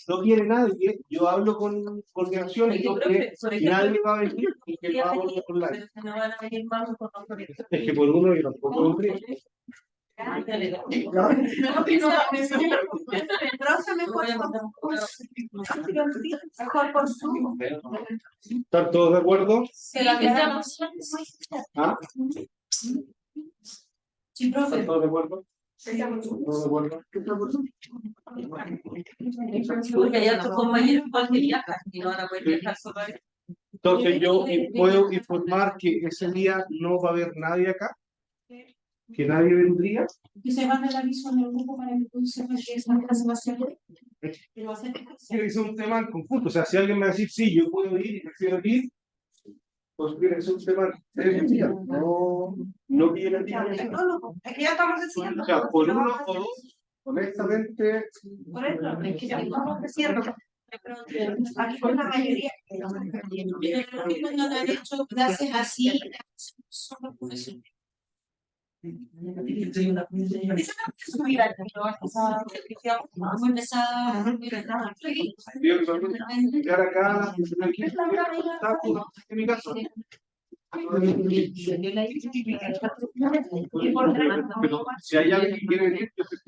no quiere nadie, yo hablo con coordinación y nadie va a venir y que lo hago online. Es que por uno yo tampoco vendría. ¿Están todos de acuerdo? ¿Ah? ¿Están todos de acuerdo? ¿Todos de acuerdo? Porque ya tus compañeros igual que viajan y no van a poder viajar solo. Entonces yo puedo informar que ese día no va a haber nadie acá, que nadie vendría. Que se mande el aviso en el grupo para que tú sepas que esa clase va a ser. Es un tema en conjunto, o sea, si alguien me va a decir, sí, yo puedo ir y prefiero ir, pues mira, es un tema no viene el día. Es que ya estamos diciendo. O sea, por uno o dos, honestamente. Por eso, es que ya estamos diciendo. Aquí con la mayoría. No lo han hecho clases así. Solo profesionales. Llegar acá, en mi caso. Pero si hay alguien que quiere venir, yo estoy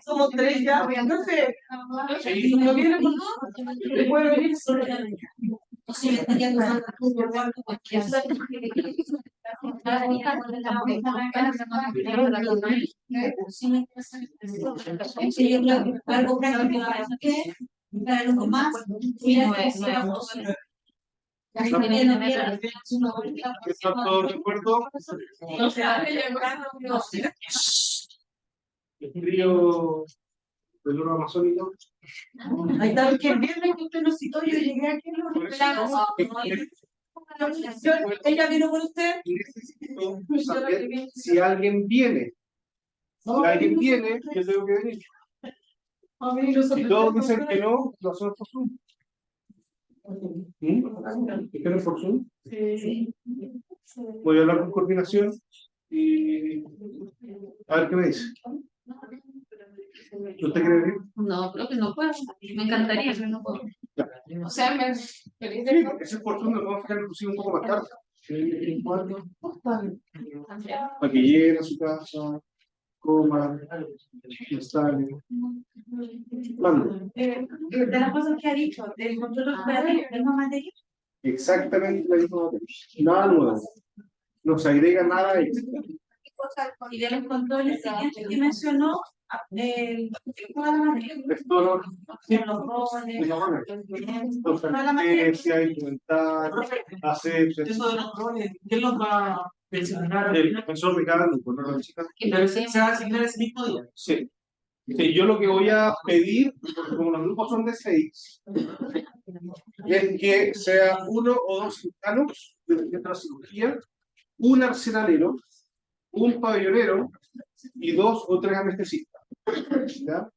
Somos tres ya, no sé. No viene por no puede venir solo. O sea, le estaría tomando cualquier algo práctico para los demás. ¿Están todos de acuerdo? El frío del oro amazónico. Ahí está, que el viernes que usted nos citó, yo llegué aquí en ella vino con usted. Necesito saber si alguien viene. Si alguien viene, yo tengo que venir. Si todos dicen que no, lo hacemos por Zoom. ¿Quieren por Zoom? Sí. Voy a hablar con coordinación y a ver qué me dice. ¿Usted quiere venir? No, creo que no puedo. Me encantaría, pero no puedo. O sea, feliz Sí, porque ese por Zoom lo vamos a fijar inclusive un poco más tarde. Para que llegue a su casa, coma, instale. ¿Cuándo? De las cosas que ha dicho, del control operativo, la misma materia. Exactamente la misma materia. Nada nuevo. No se agrega nada extra. Y de los controles siguientes que mencionó, toda la materia. Esto no. Sí, Los roles, Docencia, instrumental, acepción. Eso de los roles, ¿quién los va a mencionar? El profesor de cada grupo, ¿no? Pero se va a asignar ese mismo día. Sí. Sí, yo lo que voy a pedir, porque como los grupos son de 6, es que sea uno o dos cirujanos de la cirugía, un arsenalero, un pabellonero y 2 o 3 anestesistas. ¿Ya?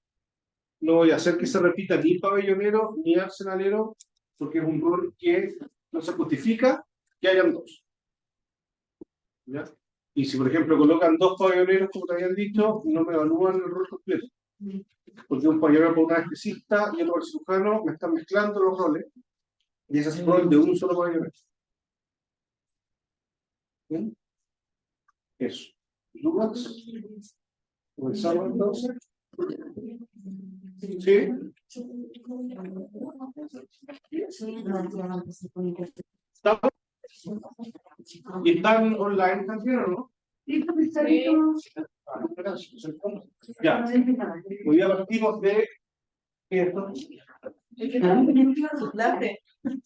No voy a hacer que se repita ni pabellonero ni arsenalero, porque es un rol que no se justifica que hayan 2. ¿Ya? Y si, por ejemplo, colocan 2 pabelloneros, como te habían dicho, no me evalúan el rol completo. Porque un pabellonero por un anestesista y otro por el cirujano me están mezclando los roles, y ese es el rol de un solo pabellonero. ¿Bien? Eso. ¿Dudas? ¿Comenzamos entonces? ¿Sí? ¿Estamos? ¿Y están online también o no? Ya. Hoy día partimos de esto.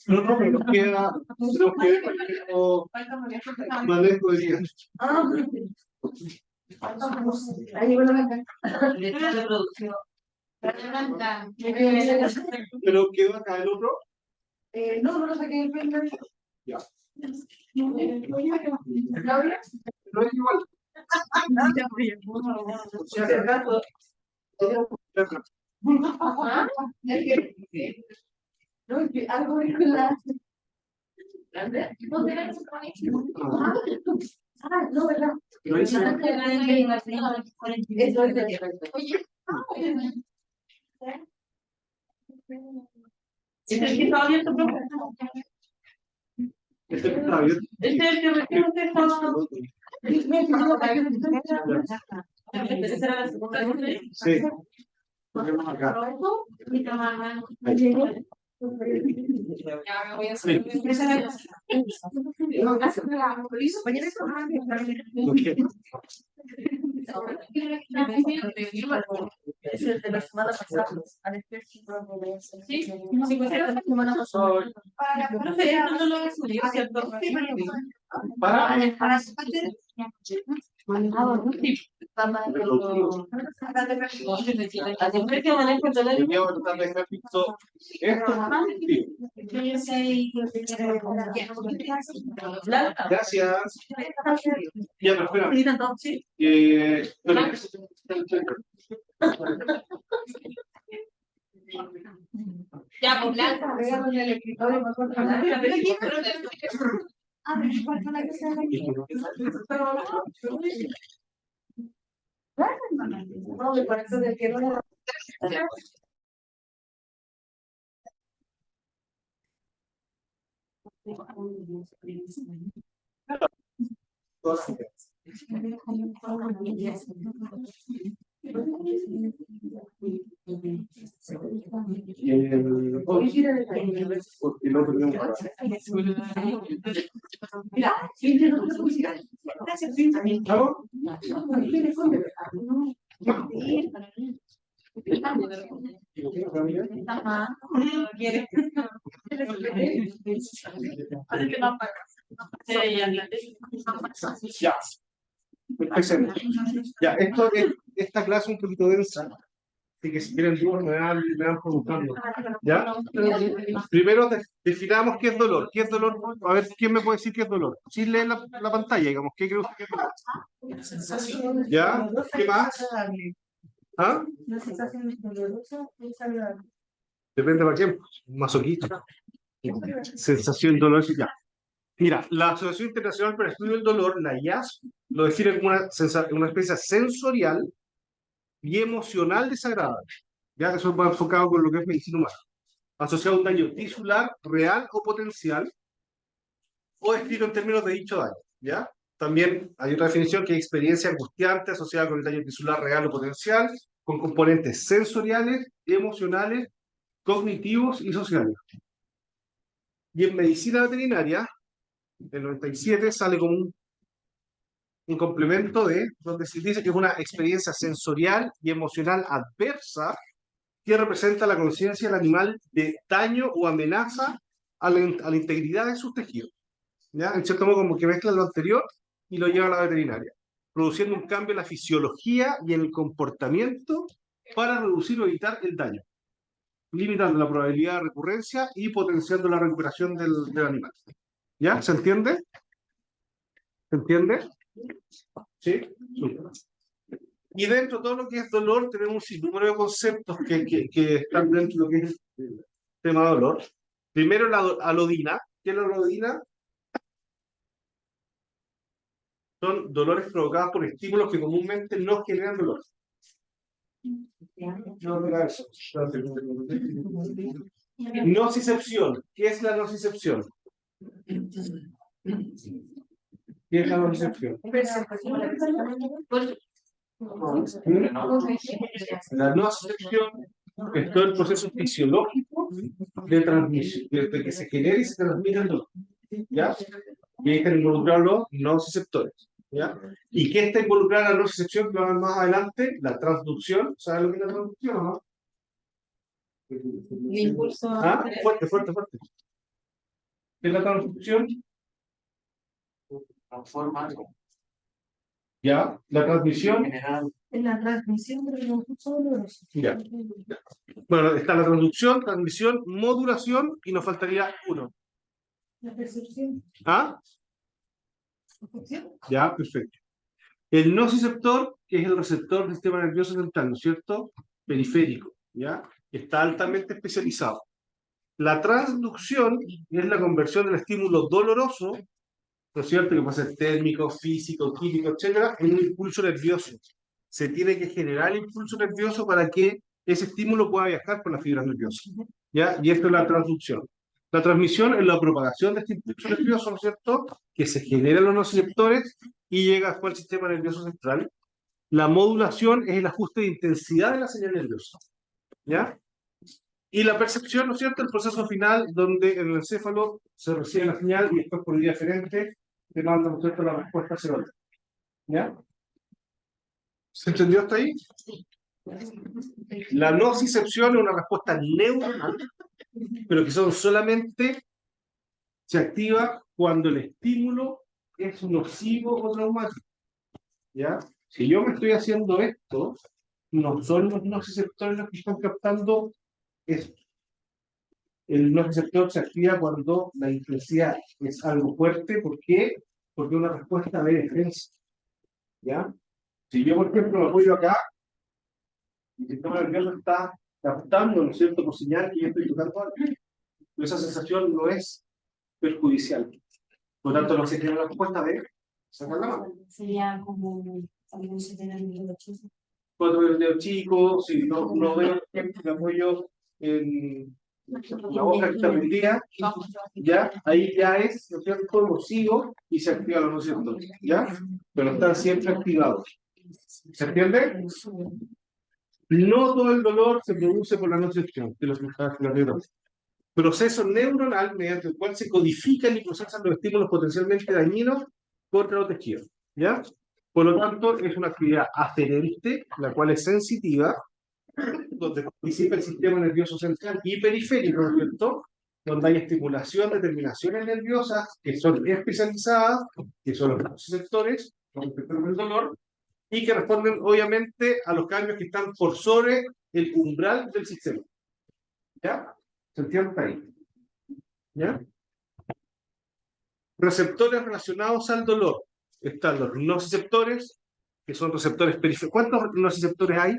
No, pero nos queda manejo de día. ¿Pero quedó acá el otro? No lo saqué del frente. Ya. ¿Claudia? No es igual. No, algo con la... Ah, no, ¿verdad? Lo hice. Eso es de... Oye, ¿Este es el que está abierto, profe? Este que está abierto. Este es el que recién usted estaba... Esa era la segunda vez. Sí. Ponemos acá. Ya me voy a hacer. Es el de la semana pasada. Sí, sí, pues era la semana pasada. Profe, esto no lo he subido, ¿cierto? Para. Deberíamos tratar de dejar visto esto. Gracias. Ya, pero espera. Ya, pues blanco. No, me parece de que no. Ya. Perfecto. Ya, esta clase es un poquito densa. Así que si quieren dudas me van preguntando. ¿Ya? Primero definamos qué es dolor. ¿Qué es dolor? A ver, ¿quién me puede decir qué es dolor? Si lee la pantalla, digamos, ¿qué cree usted que es dolor? ¿Ya? ¿Qué más? ¿Ah? La sensación es dolorosa, es agradable. Depende para quién. Masoquista. Sensación dolorosa, ya. Mira, la Asociación Internacional para el Estudio del Dolor, la IASP, lo define como una experiencia sensorial y emocional desagradable. Ya, eso va enfocado con lo que es medicina humana. Asociado a un daño tisular, real o potencial, o escrito en términos de dicho daño. ¿Ya? También hay otra definición que es experiencia angustiante asociada con el daño tisular real o potencial, con componentes sensoriales, emocionales, cognitivos y sociales. Y en medicina veterinaria, el 97 sale como un complemento de donde se dice que es una experiencia sensorial y emocional adversa que representa la conciencia del animal de daño o amenaza a la integridad de sus tejidos. ¿Ya? En cierto modo, como que mezcla lo anterior y lo lleva a la veterinaria, produciendo un cambio en la fisiología y en el comportamiento para reducir o evitar el daño, limitando la probabilidad de recurrencia y potenciando la recuperación del animal. ¿Ya? ¿Se entiende? ¿Se entiende? ¿Sí? Y dentro de todo lo que es dolor, tenemos un sinnúmero de conceptos que están dentro de lo que es el tema de dolor. Primero, la alodina. ¿Qué es la alodina? Son dolores provocados por estímulos que comúnmente no generan dolor. Nocicepción. ¿Qué es la nocicepción? ¿Qué es la nocicepción? La nocicepción es todo el proceso fisiológico de transmisión, de que se genera y se transmite el dolor. ¿Ya? Y ahí están involucrados los nociceptores. ¿Ya? ¿Y qué está involucrada en la nocicepción? Que lo vamos más adelante, la transducción. ¿Sabes lo que es la transducción o no? El impulso. ¿Ah? Fuerte, fuerte, fuerte. ¿Qué es la transducción? ¿Ya? La transmisión. En la transmisión de los impulsos dolorosos. Ya. Bueno, está la transducción, transmisión, modulación y nos faltaría uno. La percepción. ¿Ah? Ya, perfecto. El nociceptor, que es el receptor del sistema nervioso central, ¿no es cierto? Periférico, ¿ya? Está altamente especializado. La transducción es la conversión del estímulo doloroso, ¿no es cierto?, que puede ser térmico, físico, químico, etcétera, en un impulso nervioso. Se tiene que generar el impulso nervioso para que ese estímulo pueda viajar por las fibras nerviosas, ¿ya? Y esto es la transducción. La transmisión es la propagación de este impulso nervioso, ¿no es cierto?, que se genera en los nociceptores y llega al sistema nervioso central. La modulación es el ajuste de intensidad de la señal nerviosa, ¿ya? Y la percepción, ¿no es cierto?, el proceso final donde en el encéfalo se recibe la señal y después por vía diferente te manda, ¿no es cierto?, la respuesta hacia otra, ¿ya? ¿Se entendió hasta ahí? La nocicepción es una respuesta neuronal, pero que solamente se activa cuando el estímulo es nocivo o traumático, ¿ya? Si yo me estoy haciendo esto, no son los nociceptores los que están captando esto. El nociceptor se activa cuando la intensidad es algo fuerte. ¿Por qué? Porque es una respuesta de defensa, ¿ya? Si yo, por ejemplo, me apoyo acá, mi sistema nervioso está captando, ¿no es cierto?, por señal que yo estoy tocando algo, esa sensación no es perjudicial. Por lo tanto, no se genera la respuesta de sacar la mano. Sería como también se tiene el dedo chico. Cuando el dedo chico, si no veo el apoyo en la hoja que está prendida, ya, ahí ya es, ¿no es cierto?, nocivo y se activa los nociceptores, ¿ya? Pero están siempre activados. ¿Se entiende? No todo el dolor se produce por la nocicepción de los neuronas. Proceso neuronal mediante el cual se codifican y procesan los estímulos potencialmente dañinos contra los tejidos, ¿ya? Por lo tanto, es una actividad aferente, la cual es sensitiva, donde participa el sistema nervioso central y periférico, ¿no es cierto?, donde hay estimulación de terminaciones nerviosas que son especializadas, que son los nociceptores, los receptores del dolor, y que responden obviamente a los cambios que están por sobre el umbral del sistema. ¿Ya? ¿Se entiende ahí? ¿Ya? Receptores relacionados al dolor. Están los nociceptores, que son receptores periféricos. ¿Cuántos nociceptores hay?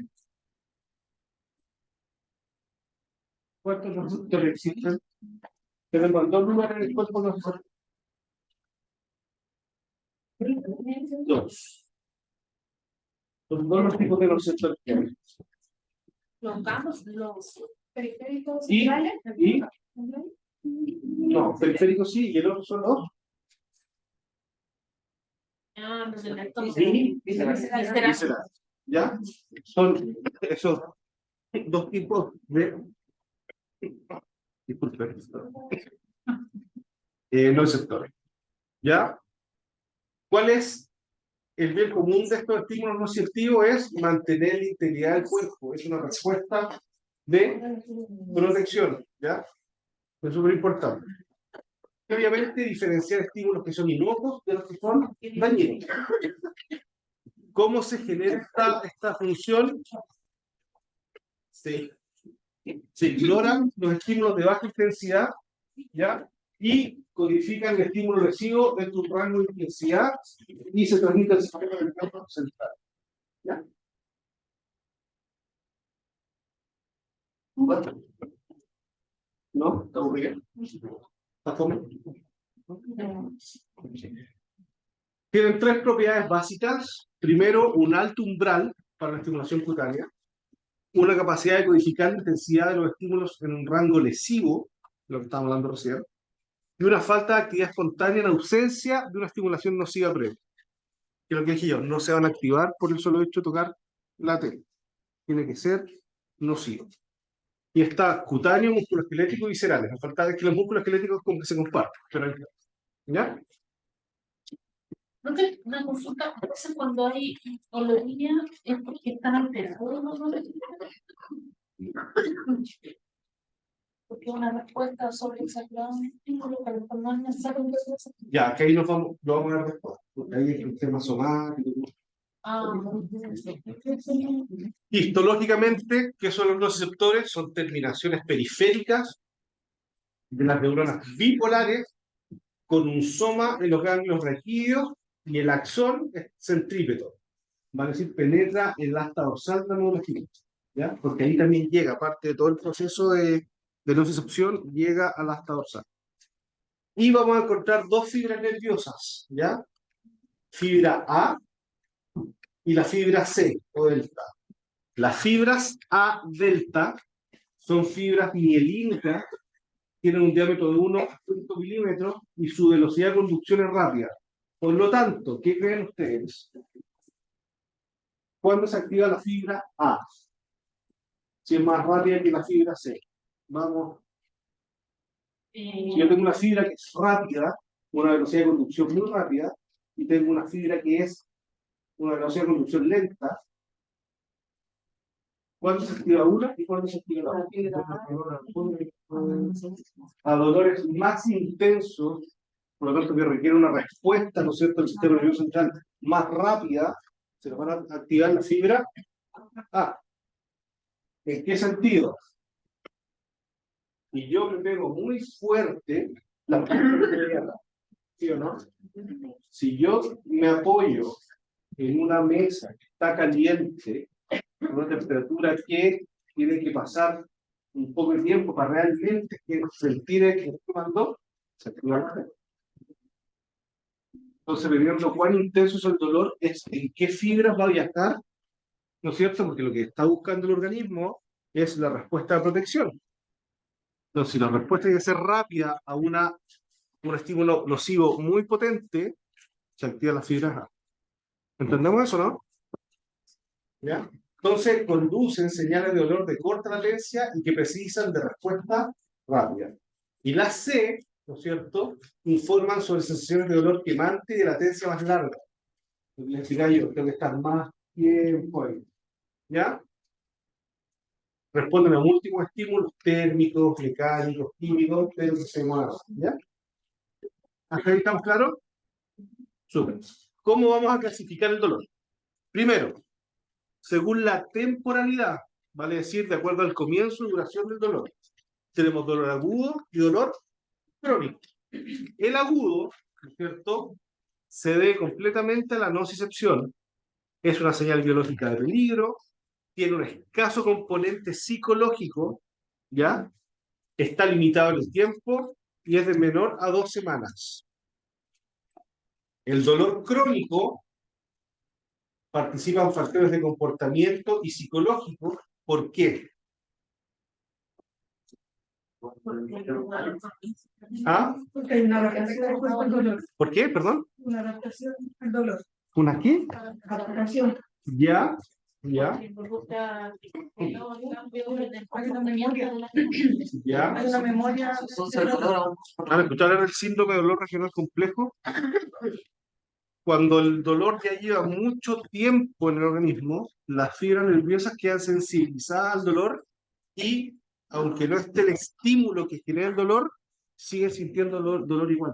¿Cuántos receptores existen? Tenemos dos lugares en el cuerpo nociceptor. Dos. Son dos los tipos de receptores que hay. Los periféricos Y centrales. no, periféricos sí, y el otro son los. Sí, visceral. ¿Ya? Son esos dos tipos de. Disculpen. Nociceptores. ¿Ya? ¿Cuál es el bien común de estos estímulos nociceptivos? Es mantener la integridad del cuerpo. Es una respuesta de protección. ¿Ya? Es súper importante. Obviamente, diferenciar estímulos que son inocuos de los que son dañinos. ¿Cómo se genera esta función? Se ignoran los estímulos de baja intensidad, ¿ya? Y codifican el estímulo lesivo dentro de un rango de intensidad y se transmite al sistema nervioso central. ¿Ya? ¿No? ¿Está aburrido? ¿Está fome? Tienen tres propiedades básicas. Primero, un alto umbral para la estimulación cutánea, una capacidad de codificar la intensidad de los estímulos en un rango lesivo, lo que estábamos hablando recién, y una falta de actividad espontánea en ausencia de una estimulación nociva previa. Que lo que dije yo, no se van a activar por el solo hecho de tocar la tela. Tiene que ser nocivo. Y está cutáneo, musculoesquelético y viscerales. La falta es que los músculos esqueléticos como que se comparten. Pero, ¿ya? Una consulta, a veces cuando hay oloría es porque están alterados los dolores. Porque una respuesta sobre exagerado un estímulo, pero no es necesario que sea. Ya, que ahí lo vamos a ver después. Porque ahí es un tema somático. Histológicamente, ¿qué son los nociceptores? Son terminaciones periféricas de las neuronas bipolares con un soma en los ganglios raquídeos y el axón es centrípeto. Va a decir, penetra el asta dorsal de la médula espinal, ¿ya? Porque ahí también llega parte de todo el proceso de de nocicepción llega a la asta dorsal. Y vamos a encontrar dos fibras nerviosas, ¿ya? Fibra A y la fibra C o delta. Las fibras A delta son fibras mielínicas, tienen un diámetro de 1,5 milímetros y su velocidad de conducción es rápida. Por lo tanto, ¿qué creen ustedes? ¿Cuándo se activa la fibra A? Si es más rápida que la fibra C. Vamos. Si yo tengo una fibra que es rápida, una velocidad de conducción muy rápida, y tengo una fibra que es una velocidad de conducción lenta, ¿cuándo se activa una y cuándo se activa la otra? A dolores más intensos, por lo tanto que requiere una respuesta, ¿no es cierto?, del sistema nervioso central más rápida, se le van a activar la fibra A. ¿En qué sentido? Y yo me pego muy fuerte la fibra, ¿sí o no? Si yo me apoyo en una mesa que está caliente, con una temperatura que tiene que pasar un poco de tiempo para realmente que sentir que estoy tomando, se activa la fibra. Entonces, dependiendo cuán intenso es el dolor, es en qué fibras va a viajar, ¿no es cierto? Porque lo que está buscando el organismo es la respuesta de protección. Entonces, si la respuesta tiene que ser rápida a un estímulo nocivo muy potente, se activa la fibra A. ¿Entendemos eso, no? ¿Ya? Entonces, conducen señales de dolor de corta latencia y que precisan de respuesta rápida. Y la C, ¿no es cierto?, informan sobre sensaciones de dolor quemante y de latencia más larga. Les explica yo, tengo que estar más tiempo ahí. ¿Ya? Responden a múltiples estímulos térmicos, mecánicos, químicos, pero que se muevan. ¿Ya? ¿Hasta ahí estamos claros? Súper. ¿Cómo vamos a clasificar el dolor? Primero, según la temporalidad, vale decir, de acuerdo al comienzo y duración del dolor. Tenemos dolor agudo y dolor crónico. El agudo, ¿no es cierto?, se debe completamente a la nocicepción. Es una señal biológica de peligro, tiene un escaso componente psicológico, ¿ya? Está limitado en el tiempo y es de menor a 2 semanas. El dolor crónico participa en factores de comportamiento y psicológico. ¿Por qué? ¿Ah? Porque hay una adaptación al dolor. ¿Por qué? Perdón. Una adaptación al dolor. ¿Una qué? Adaptación. Ya, ya, Hay una memoria. ya. Hay una memoria. ¿Han escuchado hablar del síndrome de dolor regional complejo? Cuando el dolor ya lleva mucho tiempo en el organismo, las fibras nerviosas quedan sensibilizadas al dolor y, aunque no esté el estímulo que genera el dolor, siguen sintiendo dolor igual.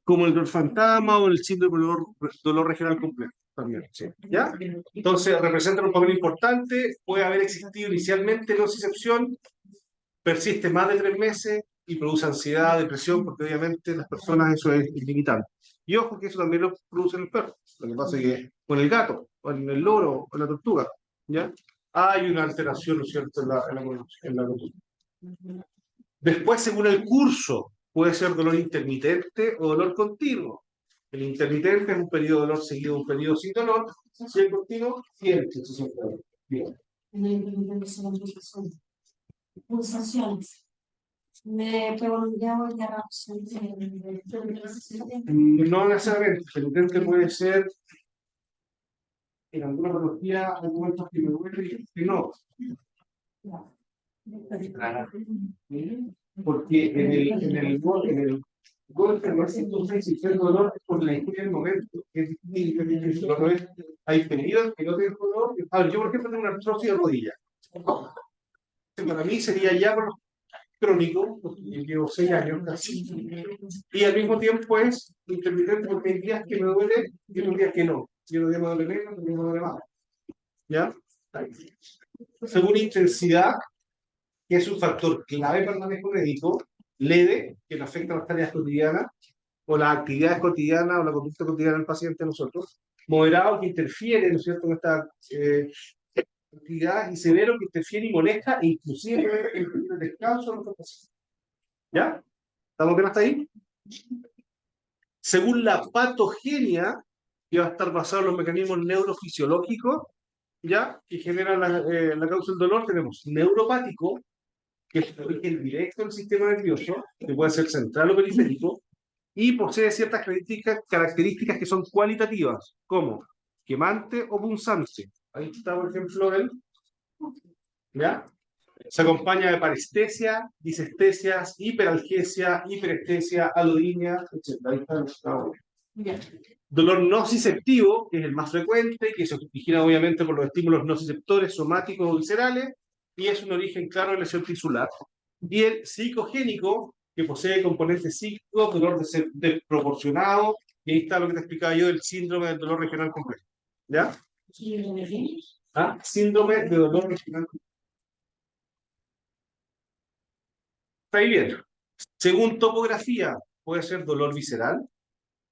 Como el dolor fantasma o el síndrome de dolor regional complejo. También, sí. ¿Ya? Entonces, representan un papel importante. Puede haber existido inicialmente nocicepción, persiste más de 3 meses y produce ansiedad, depresión, porque obviamente las personas eso es limitante. Y ojo que eso también lo produce en el perro. Lo que pasa es que con el gato, o en el loro, o en la tortuga, ¿ya? Hay una alteración, ¿no es cierto?, en la conducta. Después, según el curso, puede ser dolor intermitente o dolor continuo. El intermitente es un periodo de dolor seguido de un periodo sin dolor. Si el continuo, siempre se siente dolor. Bien. Pulsaciones. Me preguntaba ya. No necesariamente. El intermitente puede ser en alguna patología, hay momentos que me duele y que no. Porque en el golpe no existe un sensación de dolor por la historia del momento. Es distinto. Hay periodos que no tienen dolor. A ver, yo, por ejemplo, tengo una artrosis de rodilla. Para mí sería ya crónico, porque llevo 6 años casi. Y al mismo tiempo es intermitente porque hay días que me duele y otros días que no. Y otros días me duele menos, otros días me duele más. ¿Ya? Según intensidad, que es un factor clave para el manejo médico, leve, que no afecta a las tareas cotidianas, o las actividades cotidianas, o la conducta cotidiana del paciente a nosotros, moderado, que interfiere, ¿no es cierto?, en esta actividad y severo que interfiere y molesta, e inclusive el descanso. ¿Ya? ¿Estamos bien hasta ahí? Según la patogenia, que va a estar basado en los mecanismos neurofisiológicos, ¿ya? Que generan la causa del dolor, tenemos neuropático, que es el directo del sistema nervioso, que puede ser central o periférico, y posee ciertas características que son cualitativas, como quemante o punzante. Ahí está, por ejemplo, ¿ya? Se acompaña de parestesia, disestesias, hiperalgesia, hiperestesia, alodinia, etc. Ahí está. Dolor nociceptivo, que es el más frecuente, que se origina obviamente por los estímulos nociceptores somáticos o viscerales, y es un origen claro de lesión tisular. Y el psicogénico, que posee componentes psíquicos, dolor desproporcionado, y ahí está lo que te explicaba yo del síndrome del dolor regional complejo. ¿Ya? ¿Ah? Síndrome de dolor regional complejo. Está ahí bien. Según topografía, puede ser dolor visceral,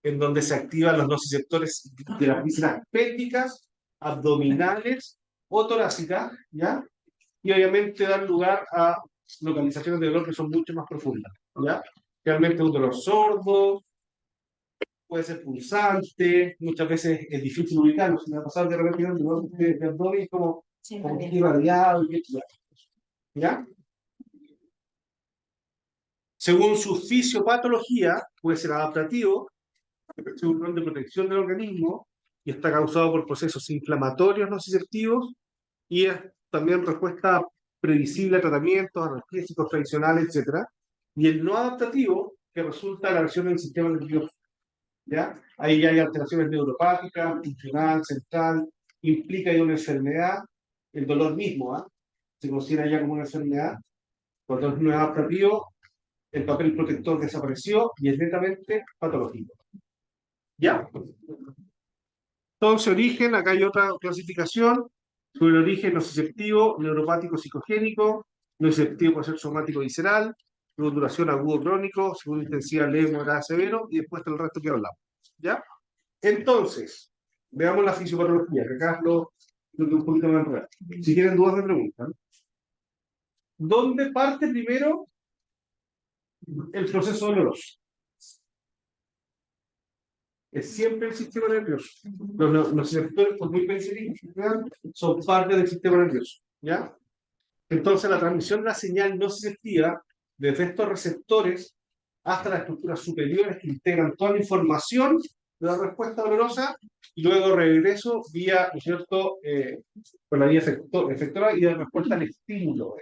en donde se activan los nociceptores de las vísceras pélvicas, abdominales o torácicas, ¿ya? Y obviamente dan lugar a localizaciones de dolor que son mucho más profundas, ¿ya? Realmente un dolor sordo, puede ser pulsante, muchas veces es difícil ubicarlo. Si me ha pasado de repente un dolor de abdomen como que irradiado, ¿ya? Según su fisiopatología, puede ser adaptativo, es un rol de protección del organismo y está causado por procesos inflamatorios nociceptivos y es también respuesta previsible a tratamientos, analgésicos tradicionales, etc. Y el no adaptativo, que resulta de la lesión del sistema nervioso. ¿Ya? Ahí ya hay alteraciones neuropáticas, funcional, central, implica ya una enfermedad, el dolor mismo, ¿ah? Se considera ya como una enfermedad. Cuando no es adaptativo, el papel protector desapareció y es netamente patológico. ¿Ya? Entonces, origen, acá hay otra clasificación sobre el origen nociceptivo, neuropático psicogénico, nociceptivo puede ser somático visceral, luego duración agudo crónico, segunda intensidad leve, moderada, severo, y después el resto que hablamos. ¿Ya? Entonces, veamos la fisiopatología, que acá es lo que un poquito más enredado. Si tienen dudas me preguntan. ¿Dónde parte primero el proceso doloroso? Es siempre el sistema nervioso. Los nociceptores, por muy pequeños que sean, son parte del sistema nervioso. ¿Ya? Entonces, la transmisión de la señal nociceptiva desde estos receptores hasta las estructuras superiores que integran toda la información de la respuesta dolorosa y luego regreso vía, ¿no es cierto?, por la vía efectora y de respuesta al estímulo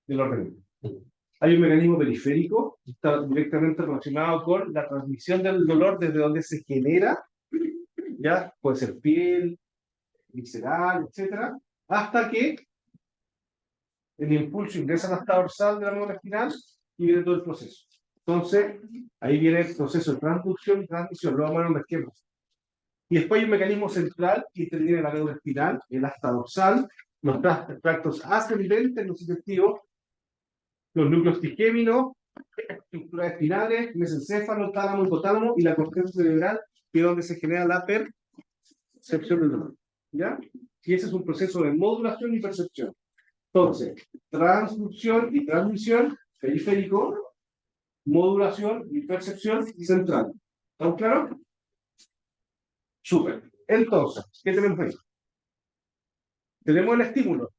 del organismo. Hay un mecanismo periférico que está directamente relacionado con la transmisión del dolor desde donde se genera, ya puede ser piel, visceral, etcétera, hasta que el impulso ingresa a la capa dorsal de la médula espinal y viene todo el proceso. Entonces, ahí viene el proceso de transducción y transmisión, lo vamos a ver en un esquema. Y después hay un mecanismo central que interviene en la médula espinal, el asta dorsal, los tractos ascendentes nociceptivos, los núcleos trigéminos, estructuras espinales, mesencéfalo, tálamo, hipotálamo y la corteza cerebral, que es donde se genera la percepción del dolor. ¿Ya? Y ese es un proceso de modulación y percepción. Entonces, transducción y transmisión, periférico, modulación y percepción central. ¿Estamos claros? Súper. Entonces, ¿qué tenemos ahí? Tenemos el estímulo.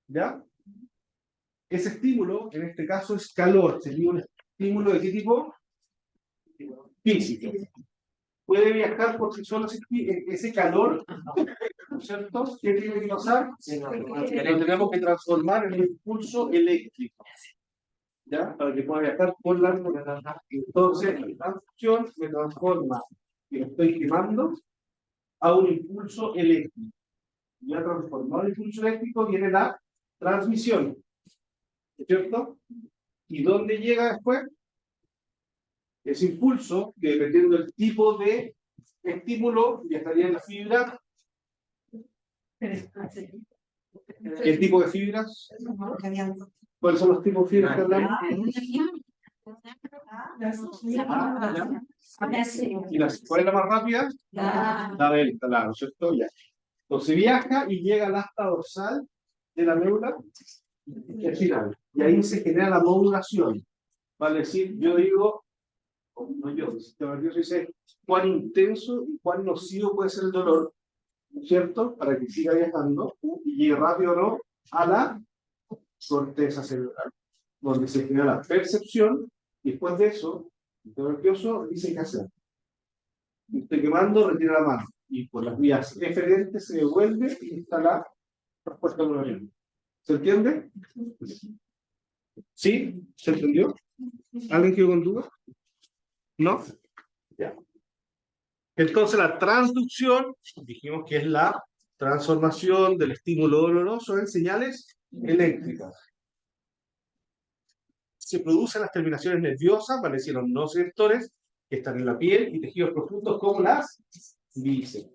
¿Ya? Ese estímulo, en este caso, es calor. Sería un estímulo de qué tipo? Físico. Puede viajar por sí solo ese calor, ¿no es cierto? ¿Qué tiene que pasar? Lo tenemos que transformar en un impulso eléctrico. ¿Ya? Para que pueda viajar por la... Entonces, la función me transforma, que lo estoy quemando, a un impulso eléctrico. Ya transformado en impulso eléctrico viene la transmisión. ¿Cierto? ¿Y dónde llega después? Ese impulso, que dependiendo del tipo de estímulo, ya estaría en la fibra. ¿El tipo de fibras? ¿Cuáles son los tipos de fibras que hablamos? ¿Y cuál es la más rápida? La delta, ¿no es cierto? Ya. Entonces viaja y llega al asta dorsal de la médula espinal. Y ahí se genera la modulación. Vale decir, yo digo, no yo, el sistema nervioso dice cuán intenso y cuán nocivo puede ser el dolor, ¿cierto? Para que siga viajando y llegue rápido o no a la corteza cerebral, donde se genera la percepción, y después de eso, el sistema nervioso dice qué hacer. Estoy quemando, retira la mano, y por las vías eferentes se devuelve y está la respuesta del movimiento. ¿Se entiende? ¿Sí? ¿Se entendió? ¿Alguien quedó con duda? ¿No? Ya. Entonces la transducción, dijimos que es la transformación del estímulo doloroso en señales eléctricas. Se producen las terminaciones nerviosas, vale decir, los nociceptores, que están en la piel y tejidos profundos como las vísceras.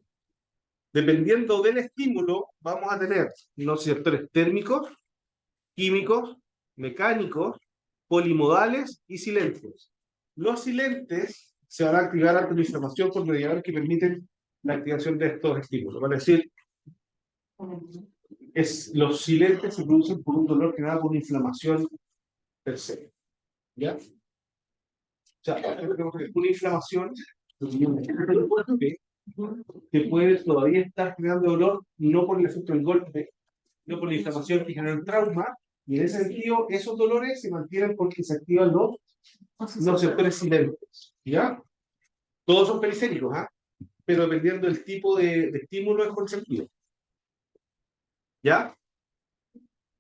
Dependiendo del estímulo, vamos a tener nociceptores térmicos, químicos, mecánicos, polimodales y silentes. Los silentes se van a activar ante la inflamación por mediadores que permiten la activación de estos estímulos. Vale decir, los silentes se producen por un dolor generado por una inflamación per se. ¿Ya? O sea, una inflamación que puede todavía estar generando dolor, no por el efecto del golpe, no por la inflamación que genera el trauma, y en ese sentido, esos dolores se mantienen porque se activan los nociceptores silentes. ¿Ya? Todos son periféricos, ¿ah? Pero dependiendo del tipo de estímulo es consentido. ¿Ya?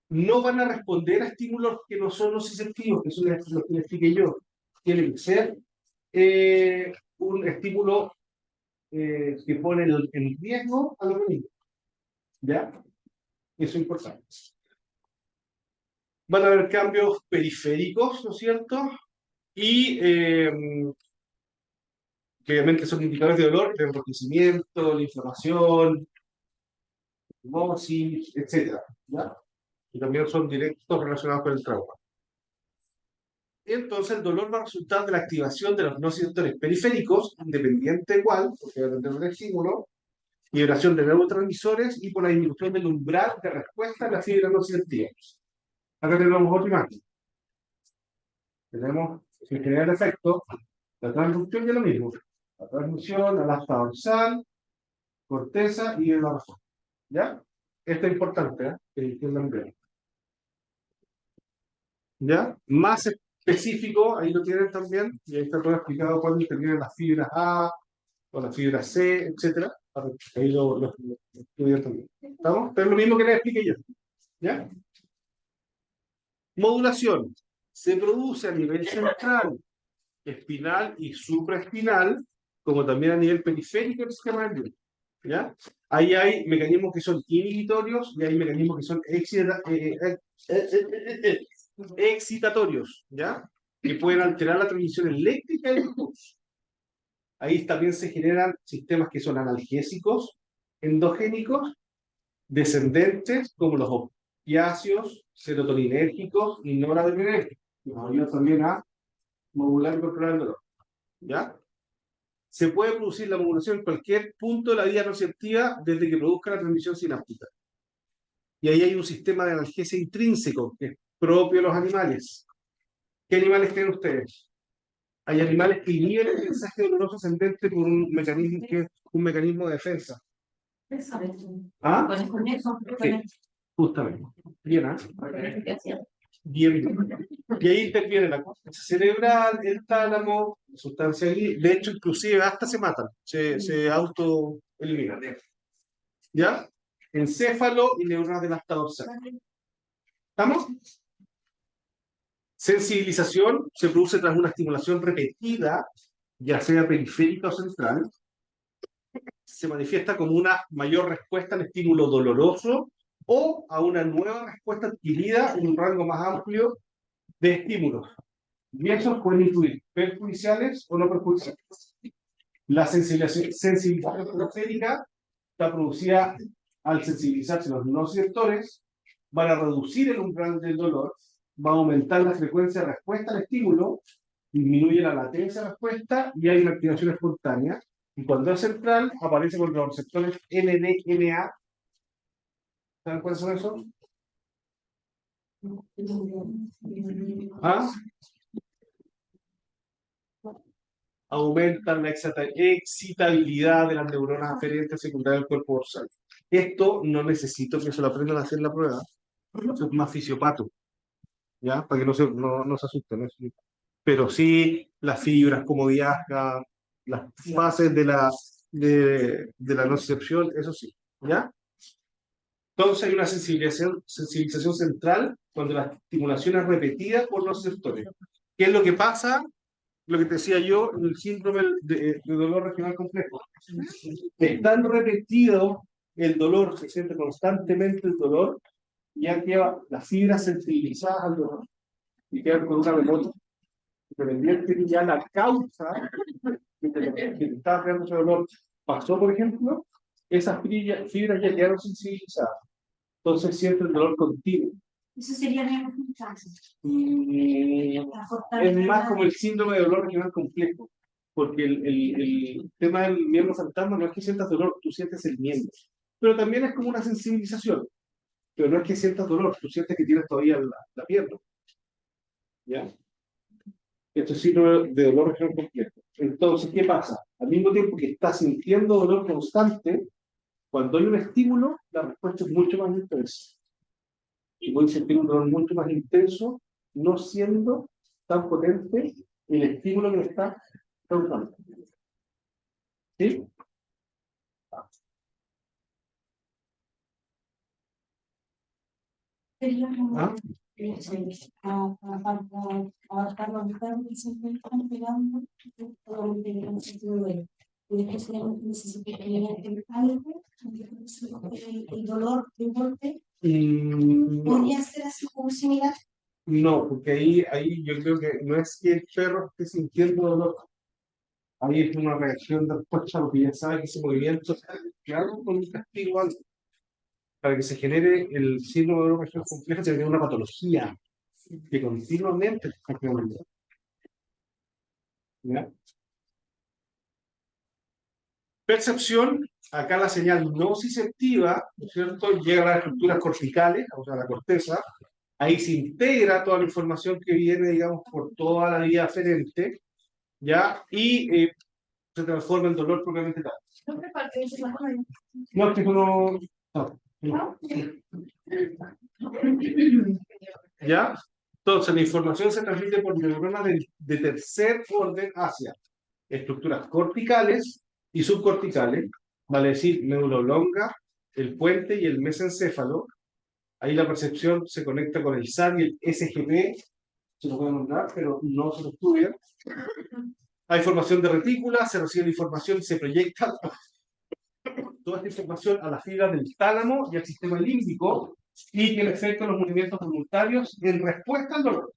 No van a responder a estímulos que no son nociceptivos, que son los que les expliqué yo. Tiene que ser un estímulo que pone en riesgo al organismo. ¿Ya? Eso es importante. Van a haber cambios periféricos, ¿no es cierto? Y que obviamente son indicadores de dolor, el enrojecimiento, la inflamación, hemorrosis, etc. ¿Ya? Y también son directos relacionados con el trauma. Entonces el dolor va a resultar de la activación de los nociceptores periféricos, independiente igual, porque va a depender del estímulo, liberación de neurotransmisores y por la disminución del umbral de respuesta a las fibras nociceptivas. Acá tenemos otra imagen. Tenemos, sin generar efecto, la transducción y lo mismo. La transducción al asta dorsal, corteza y en la razón. ¿Ya? Esto es importante, ¿eh? Que entiendan bien. ¿Ya? Más específico, ahí lo tienen también, y ahí está todo explicado cuándo intervienen las fibras A o las fibras C, etc. Ahí lo estudian también. ¿Estamos? Pero es lo mismo que les expliqué yo. ¿Ya? Modulación. Se produce a nivel central, espinal y supraespinal, como también a nivel periférico del sistema nervioso. ¿Ya? Ahí hay mecanismos que son inhibitorios y hay mecanismos que son excitatorios, ¿ya? Que pueden alterar la transmisión eléctrica del impulso. Ahí también se generan sistemas que son analgésicos, endogénicos, descendentes, como los opiáceos, serotoninérgicos y noradrenérgicos, que nos ayudan también a modular y controlar el dolor. ¿Ya? Se puede producir la modulación en cualquier punto de la vía nociceptiva desde que produzca la transmisión sináptica. Y ahí hay un sistema de analgesia intrínseco que es propio de los animales. ¿Qué animales creen ustedes? Hay animales que inhiben el mensaje doloroso ascendente por un mecanismo que es un mecanismo de defensa. ¿Ah? Sí, justamente. Bien, ¿ah? Bien. Y ahí interviene la corteza cerebral, el tálamo, la sustancia gris. De hecho, inclusive hasta se matan, se autoeliminan. ¿Ya? Encéfalo y neuronas del asta dorsal. ¿Estamos? Sensibilización se produce tras una estimulación repetida, ya sea periférica o central. Se manifiesta como una mayor respuesta al estímulo doloroso o a una nueva respuesta adquirida en un rango más amplio de estímulos. Y esos pueden incluir perjudiciales o no perjudiciales. La sensibilización periférica está producida al sensibilizarse los nociceptores, van a reducir el umbral del dolor, va a aumentar la frecuencia de respuesta al estímulo, disminuye la latencia de respuesta y hay una activación espontánea Y cuando es central, aparece con los receptores NDNA. ¿Saben cuáles son esos? ¿Ah? Aumentan la excitabilidad de las neuronas aferentes secundarias del cuerpo dorsal. Esto no necesito que se lo aprendan a hacer la prueba. Eso es más fisiopato, ¿ya? Para que no se asusten, ¿no? Pero sí las fibras, cómo viaja, las fases de la nocicepción, eso sí, ¿ya? Entonces hay una sensibilización central cuando la estimulación es repetida por los receptores. ¿Qué es lo que pasa? Lo que te decía yo, el síndrome de dolor regional complejo. Es tan repetido el dolor, se siente constantemente el dolor, ya queda las fibras sensibilizadas al dolor y quedan con una memoria independiente que ya la causa que te estaba creando ese dolor pasó, por ejemplo, esas fibras ya quedaron sensibilizadas. Entonces siente el dolor continuo. Eso sería neurofiltración. Es más como el síndrome de dolor regional complejo, porque el tema del miembro fantasma no es que sientas dolor, tú sientes el miembro. Pero también es como una sensibilización. Pero no es que sientas dolor, tú sientes que tienes todavía la pierna. ¿Ya? Esto es síndrome de dolor regional complejo. Entonces, ¿qué pasa? Al mismo tiempo que estás sintiendo dolor constante, cuando hay un estímulo, la respuesta es mucho más intensa. Y puedes sentir un dolor mucho más intenso, no siendo tan potente el estímulo que me está causando. ¿Sí? ¿Ah? El dolor de golpe No, podría ser así como similar. no, porque ahí yo creo que no es que el perro esté sintiendo dolor. Ahí es una reacción de respuesta porque ya sabe que ese movimiento es claro con un castigo alto. Para que se genere el síndrome de dolor regional complejo, se genera una patología que continuamente está creando. ¿Ya? Percepción, acá la señal nociceptiva, ¿no es cierto? Llega a las estructuras corticales, o sea, a la corteza, ahí se integra toda la información que viene, digamos, por toda la vía aferente, ¿ya? Y se transforma en dolor propiamente tal. No, es que eso no. ¿Ya? Entonces, la información se transmite por neuronas de tercer orden hacia estructuras corticales y subcorticales, vale decir, médula oblonga, el puente y el mesencéfalo. Ahí la percepción se conecta con el SAR y el SGP, se lo pueden nombrar, pero no se lo estudia. Hay formación de retícula, se recibe la información y se proyecta toda esta información a las fibras del tálamo y al sistema límbico y tiene efecto en los movimientos voluntarios en respuesta al dolor.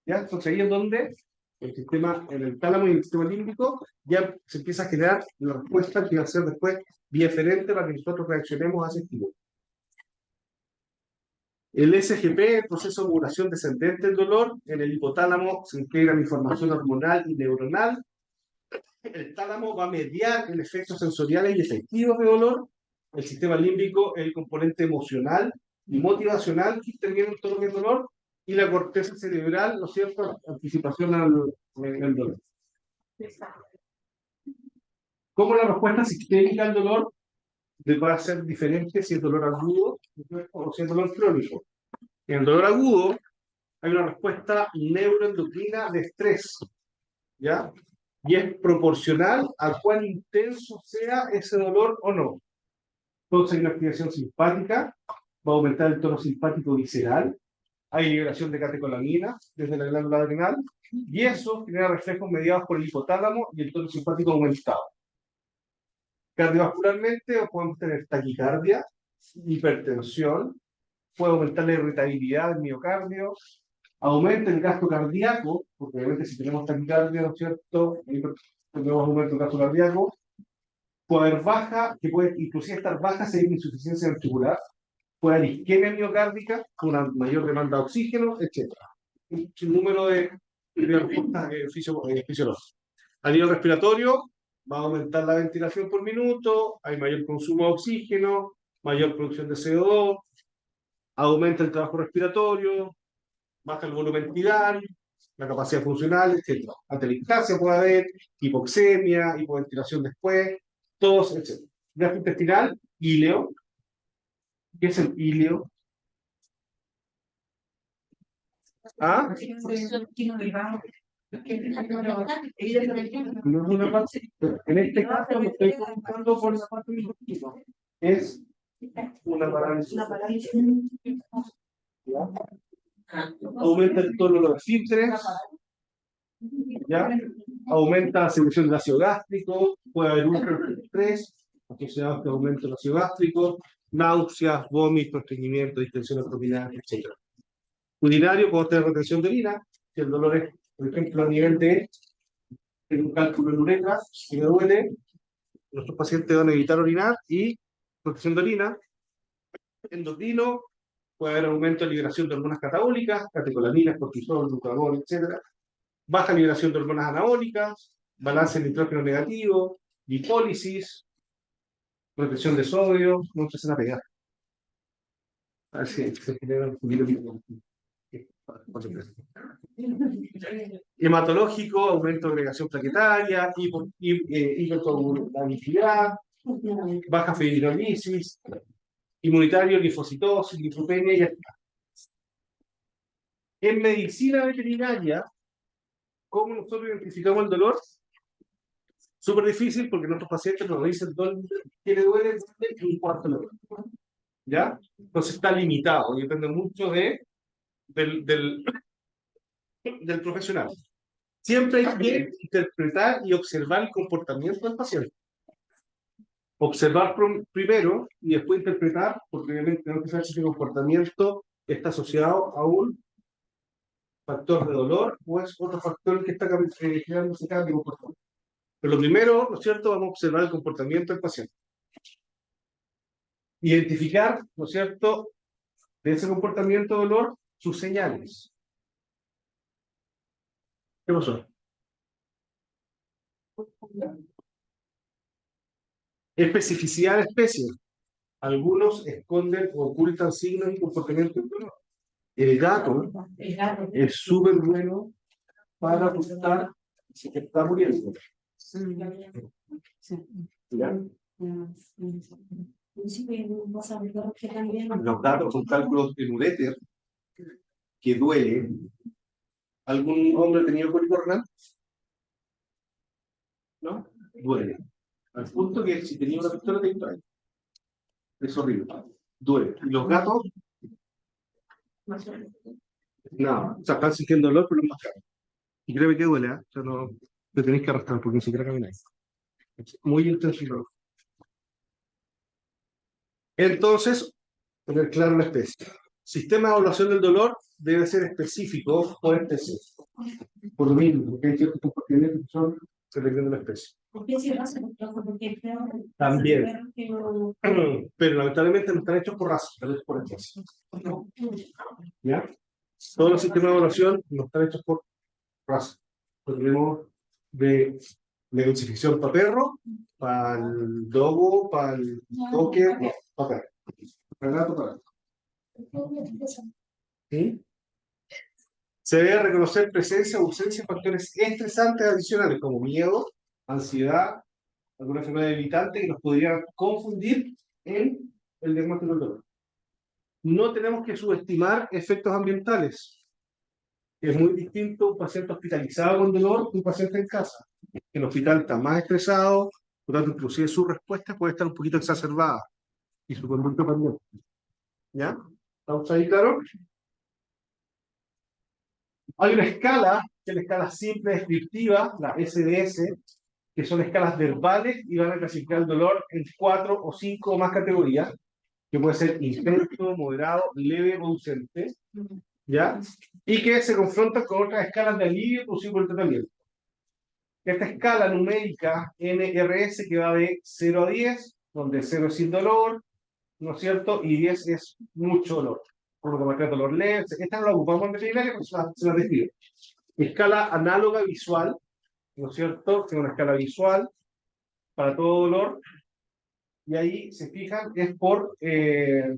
¿Ya? Entonces ahí es donde en el tálamo y el sistema límbico ya se empieza a generar la respuesta que va a ser después vía eferente para que nosotros reaccionemos a ese estímulo. El SGP, el proceso de modulación descendente del dolor, en el hipotálamo se integra la información hormonal y neuronal. El tálamo va a mediar el efecto sensorial y efectivo de dolor. El sistema límbico es el componente emocional y motivacional que interviene en todo el dolor. Y la corteza cerebral, ¿no es cierto?, anticipación al dolor. ¿Cómo la respuesta sistémica al dolor va a ser diferente si es dolor agudo o si es dolor crónico? En el dolor agudo hay una respuesta neuroendocrina de estrés, ¿ya? Y es proporcional a cuán intenso sea ese dolor o no. Entonces hay una activación simpática, va a aumentar el tono simpático visceral, hay liberación de catecolamina desde la glándula adrenal, y eso genera reflejos mediados por el hipotálamo y el tono simpático aumentado. Cardiovascularmente podemos tener taquicardia, hipertensión, puede aumentar la irritabilidad del miocardio, aumenta el gasto cardíaco, porque obviamente si tenemos taquicardia, ¿no es cierto?, tenemos aumento del gasto cardíaco, puede haber baja, que puede inclusive estar baja si hay insuficiencia ventricular, puede haber isquemia miocárdica, una mayor demanda de oxígeno, etc. Un número de respuestas fisiológicas. A nivel respiratorio, va a aumentar la ventilación por minuto, hay mayor consumo de oxígeno, mayor producción de CO2, aumenta el trabajo respiratorio, baja el volumen tidal, la capacidad funcional, etc. Atelectasia puede haber, hipoxemia, hipoventilación después, todos, etc. Gastrointestinal, íleo. ¿Qué es el íleo? ¿Ah? No es una parte, en este caso lo estoy contando por la parte mínima. Es una parálisis. ¿Ya? Aumenta el tono de los esfínteres, ¿ya? Aumenta la secreción de ácido gástrico, puede haber un estrés asociado a este aumento del ácido gástrico, náuseas, vómitos, estreñimiento, distensión abdominal, etc. Urinario, puede tener retención de orina, si el dolor es, por ejemplo, a nivel de un cálculo en uretra, si me duele, nuestros pacientes van a evitar orinar y retención de orina. Endocrino, puede haber aumento de liberación de hormonas catabólicas, catecolaminas, cortisol, glucagón, etc. Baja liberación de hormonas anabólicas, balance de nitrógeno negativo, lipólisis, retención de sodio, no empiezan a pegar. A ver si se genera un poquito de... Hematológico, aumento de agregación plaquetaria, hipercoagulabilidad, baja fibrinolisis, inmunitario, linfocitosis, linfopenia y ya está. En medicina veterinaria, ¿cómo nosotros identificamos el dolor? Súper difícil porque nuestros pacientes nos dicen que le duele un cuarto de la hora. ¿Ya? Entonces está limitado y depende mucho del profesional. Siempre hay que interpretar y observar el comportamiento del paciente. Observar primero y después interpretar, porque obviamente tenemos que saber si el comportamiento está asociado a un factor de dolor o es otro factor que está generando ese cambio de comportamiento. Pero lo primero, ¿no es cierto?, vamos a observar el comportamiento del paciente. Identificar, ¿no es cierto?, de ese comportamiento de dolor, sus señales. ¿Qué pasó? Especificidad de especie. Algunos esconden o ocultan signos y comportamientos del dolor. El gato es súper bueno para buscar si está muriendo. ¿Ya? Los gatos con cálculos en uréter que duele. ¿Algún hombre ha tenido cólico renal? ¿No? Duele. Al punto que si tenía una pistola te distrae. Es horrible. Duele. ¿Y los gatos? No. O sea, están sintiendo dolor, pero no más caro. Y créeme que duele, ¿eh? O sea, no te tenéis que arrastrar porque ni siquiera camináis. Es muy intenso el dolor. Entonces, tener claro la especie. Sistema de evaluación del dolor debe ser específico por especie. Por lo mismo, porque hay ciertos comportamientos que son dependiendo de la especie. También. Pero lamentablemente no están hechos por raza, están hechos por especie. ¿Ya? Todos los sistemas de evaluación no están hechos por raza. Tenemos de dosificación para perro, para el dogo, para el toque, no, para perro. Para gato, para gato. ¿Sí? Se debe reconocer presencia o ausencia de factores estresantes adicionales como miedo, ansiedad, alguna enfermedad debilitante que nos podría confundir en el diagnóstico del dolor. No tenemos que subestimar efectos ambientales. Es muy distinto un paciente hospitalizado con dolor que un paciente en casa. En el hospital está más estresado, por lo tanto, inclusive su respuesta puede estar un poquito exacerbada y su conducta también. ¿Ya? ¿Estamos ahí, claro? Hay una escala, que es la escala simple descriptiva, la SDS, que son escalas verbales y van a clasificar el dolor en 4 o 5 o más categorías, que puede ser intenso, moderado, leve o ausente, ¿ya? Y que se confrontan con otras escalas de alivio producido por el tratamiento. Esta escala numérica NRS que va de 0 a 10, donde 0 es sin dolor, ¿no es cierto? Y 10 es mucho dolor. Por lo que marca dolor leve. Esta no la ocupamos en veterinaria, pero se la describe. Escala análoga visual, ¿no es cierto? Que es una escala visual, para todo dolor. Y ahí, se fijan, es por... está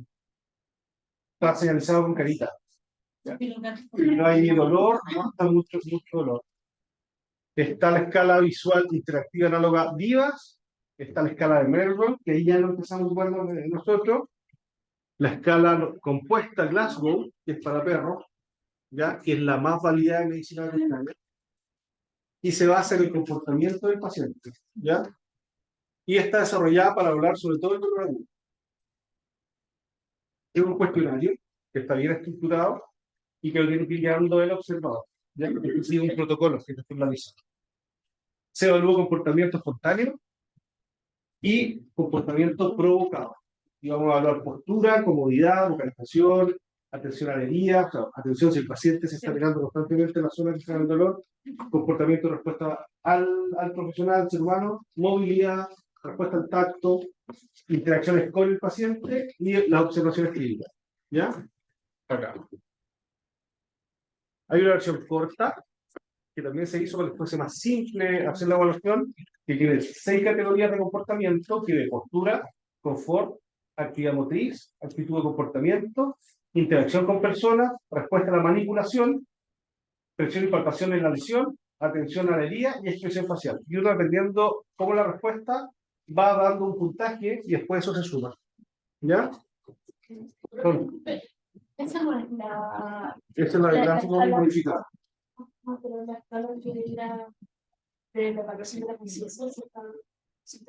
señalizado con carita. ¿Ya? No hay dolor, no está mucho dolor. Está la escala visual interactiva análoga Vivas, está la escala de Merrill, que ahí ya no empezamos bueno nosotros, la escala compuesta Glasgow, que es para perros, ¿ya? Que es la más validada en medicina veterinaria, y se basa en el comportamiento del paciente, ¿ya? Y está desarrollada para hablar sobre todo el dolor agudo. Es un cuestionario que está bien estructurado y que lo tiene que ir llevando el observador, ¿ya? Que sigue un protocolo que está finalizado. Se evalúa comportamiento espontáneo y comportamiento provocado. Y vamos a evaluar postura, comodidad, vocalización, atención a la herida, o sea, atención si el paciente se está mirando constantemente en la zona que está en el dolor, comportamiento de respuesta al profesional, al ser humano, movilidad, respuesta al tacto, interacciones con el paciente y las observaciones clínicas. ¿Ya? Acá. Hay una versión corta que también se hizo para que fuese más simple hacer la evaluación, que tiene 6 categorías de comportamiento, que de postura, confort, actividad motriz, actitud de comportamiento, interacción con personas, respuesta a la manipulación, presión y palpación en la lesión, atención a la herida y expresión facial. Y uno, dependiendo cómo la respuesta, va dando un puntaje y después eso se suma. ¿Ya? Esa no es la... Esa es la de gráfico modificado. No, pero la escala de la evaluación de la conciencia Sí.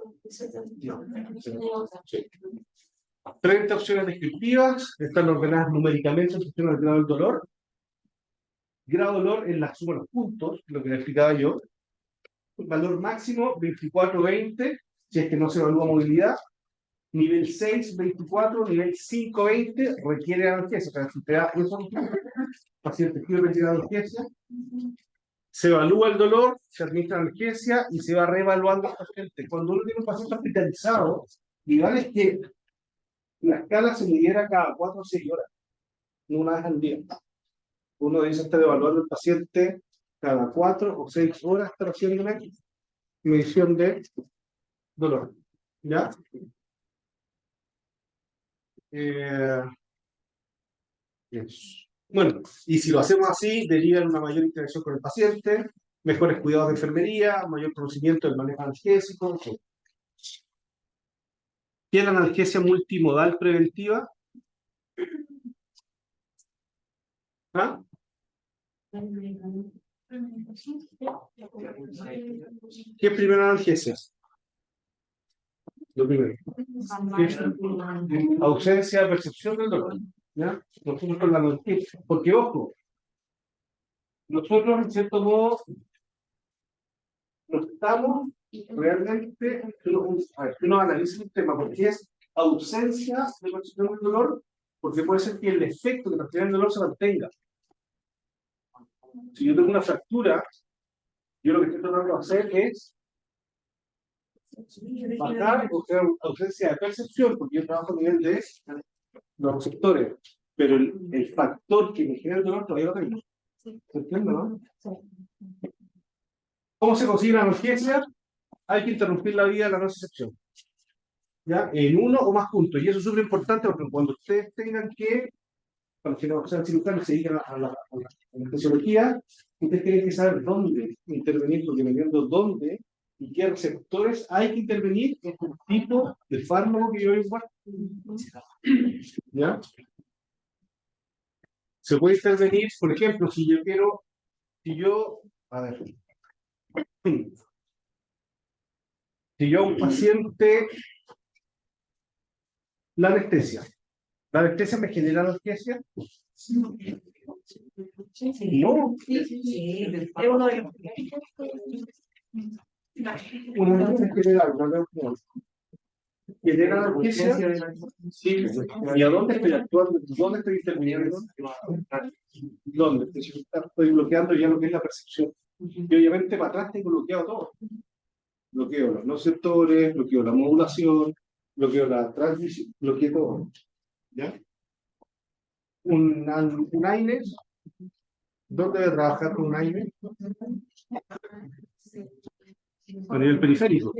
30 opciones descriptivas, están ordenadas numéricamente en función del grado del dolor. Grado de dolor en la suma de los puntos, lo que le explicaba yo. Valor máximo 24-20, si es que no se evalúa movilidad. Nivel 6, 24, nivel 5, 20, requiere analgesia. O sea, si te da eso, paciente quiere requiere analgesia. Se evalúa el dolor, se administra analgesia y se va reevaluando al paciente. Cuando uno tiene un paciente hospitalizado, igual es que la escala se midiera cada 4 o 6 horas, no una vez al día. Uno dice estar evaluando al paciente cada 4 o 6 horas, estar haciendo una medición de dolor. ¿Ya? Eso. Bueno, y si lo hacemos así, derivan una mayor interacción con el paciente, mejores cuidados de enfermería, mayor conocimiento del manejo analgésico. Etc. ¿Qué es la analgesia multimodal preventiva? ¿Ah? ¿Qué es primera analgesia? Lo primero. Ausencia de percepción del dolor. ¿Ya? Nosotros con la analgesia. Porque, ojo, nosotros, en cierto modo, no estamos realmente, uno analiza un tema, porque es ausencia de percepción del dolor, porque puede ser que el efecto de percibir el dolor se mantenga. Si yo tengo una fractura, yo lo que estoy tratando de hacer es bajar o crear ausencia de percepción, porque yo trabajo a nivel de los receptores, pero el factor que me genera el dolor todavía lo tengo. ¿Se entiende, no? ¿Cómo se consigue la analgesia? Hay que interrumpir la vía de la nocicepción. ¿Ya? En uno o más puntos. Y eso es súper importante porque cuando ustedes tengan que, cuando sean cirujanos se dedican a la anestesiología, ustedes tienen que saber dónde intervenir, porque dependiendo dónde y qué receptores hay que intervenir en el tipo de fármaco que yo voy a usar. ¿Ya? Se puede intervenir, por ejemplo, si yo, a ver, si yo a un paciente, la anestesia me genera analgesia. No. Una anestesia general, genera analgesia. Sí. ¿Y a dónde estoy actuando? ¿Dónde estoy interviniendo? ¿Dónde? Estoy bloqueando ya lo que es la percepción. Y obviamente para atrás tengo bloqueado todo. Bloqueo los nociceptores, bloqueo la modulación, bloqueo la transmisión, bloqueo todo. ¿Ya? Un AINE, ¿dónde debe trabajar con un AINE? A nivel periférico.